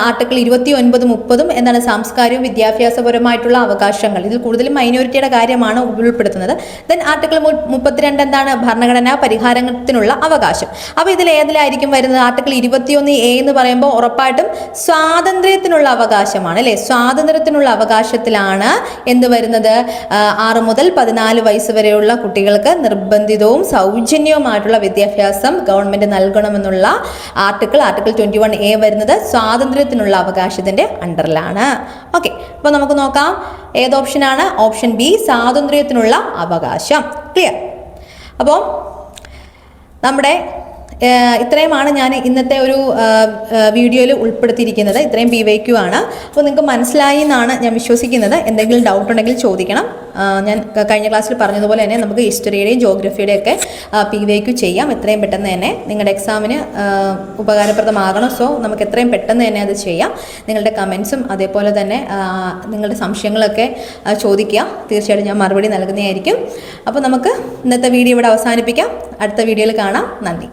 ആർട്ടിക്കിൾ 29, 30 സാംസ്കാരികവും വിദ്യാഭ്യാസപരമായിട്ടുള്ള അവകാശങ്ങൾ. ഇതിൽ കൂടുതലും മൈനോറിറ്റിയുടെ കാര്യമാണ് ഉൾപ്പെടുത്തുന്നത്. ദെൻ ആർട്ടിക്കിൾ 32 ഭരണഘടനാ പരിഹാരത്തിനുള്ള അവകാശം. അപ്പോൾ ഇതിൽ ഏതിലായിരിക്കും വരുന്നത്? ആർട്ടിക്കിൾ 21A എന്ന് പറയുമ്പോൾ ഉറപ്പായിട്ടും സ്വാതന്ത്ര്യത്തിനുള്ള അവകാശമാണ് അല്ലേ. സ്വാതന്ത്ര്യത്തിനുള്ള അവകാശത്തിലാണ് എന്ത് വരുന്നത്? 6 മുതൽ 14 വയസ്സ് വരെയുള്ള കുട്ടികൾക്ക് നിർബന്ധിതവും സൗജന്യവുമായിട്ടുള്ള വിദ്യാഭ്യാസം ഗവൺമെന്റ് നൽകണമെന്നുള്ള ആർട്ടിക്കിൾ 21A വരുന്നത് സ്വാതന്ത്ര്യത്തിനുള്ള അവകാശത്തിന്റെ അണ്ടറിലാണ്. ഓക്കെ, അപ്പോൾ നമുക്ക് നോക്കാം ഏത് ഓപ്ഷനാണ്? ഓപ്ഷൻ ബി, സ്വാതന്ത്ര്യത്തിനുള്ള അവകാശം. ക്ലിയർ? അപ്പോൾ നമ്മുടെ ഇത്രയുമാണ് ഞാൻ ഇന്നത്തെ ഒരു വീഡിയോയിൽ ഉൾപ്പെടുത്തിയിരിക്കുന്നത്. ഇത്രയും PYQ ആണ്. അപ്പോൾ നിങ്ങൾക്ക് മനസ്സിലായി എന്നാണ് ഞാൻ വിശ്വസിക്കുന്നത്. എന്തെങ്കിലും ഡൗട്ട് ഉണ്ടെങ്കിൽ ചോദിക്കണം. ഞാൻ കഴിഞ്ഞ ക്ലാസ്സിൽ പറഞ്ഞതുപോലെ തന്നെ നമുക്ക് ഹിസ്റ്ററിയുടെയും ജോഗ്രഫിയുടെയും ഒക്കെ PYQ ചെയ്യാം. എത്രയും പെട്ടെന്ന് തന്നെ നിങ്ങളുടെ എക്സാമിന് ഉപകാരപ്രദമാകണം. സോ നമുക്ക് എത്രയും പെട്ടെന്ന് തന്നെ അത് ചെയ്യാം. നിങ്ങളുടെ കമൻസും അതേപോലെ തന്നെ നിങ്ങളുടെ സംശയങ്ങളൊക്കെ ചോദിക്കുക. തീർച്ചയായിട്ടും ഞാൻ മറുപടി നൽകുന്നതായിരിക്കും. അപ്പോൾ നമുക്ക് ഇന്നത്തെ വീഡിയോ ഇവിടെ അവസാനിപ്പിക്കാം. അടുത്ത വീഡിയോയിൽ കാണാം. നന്ദി.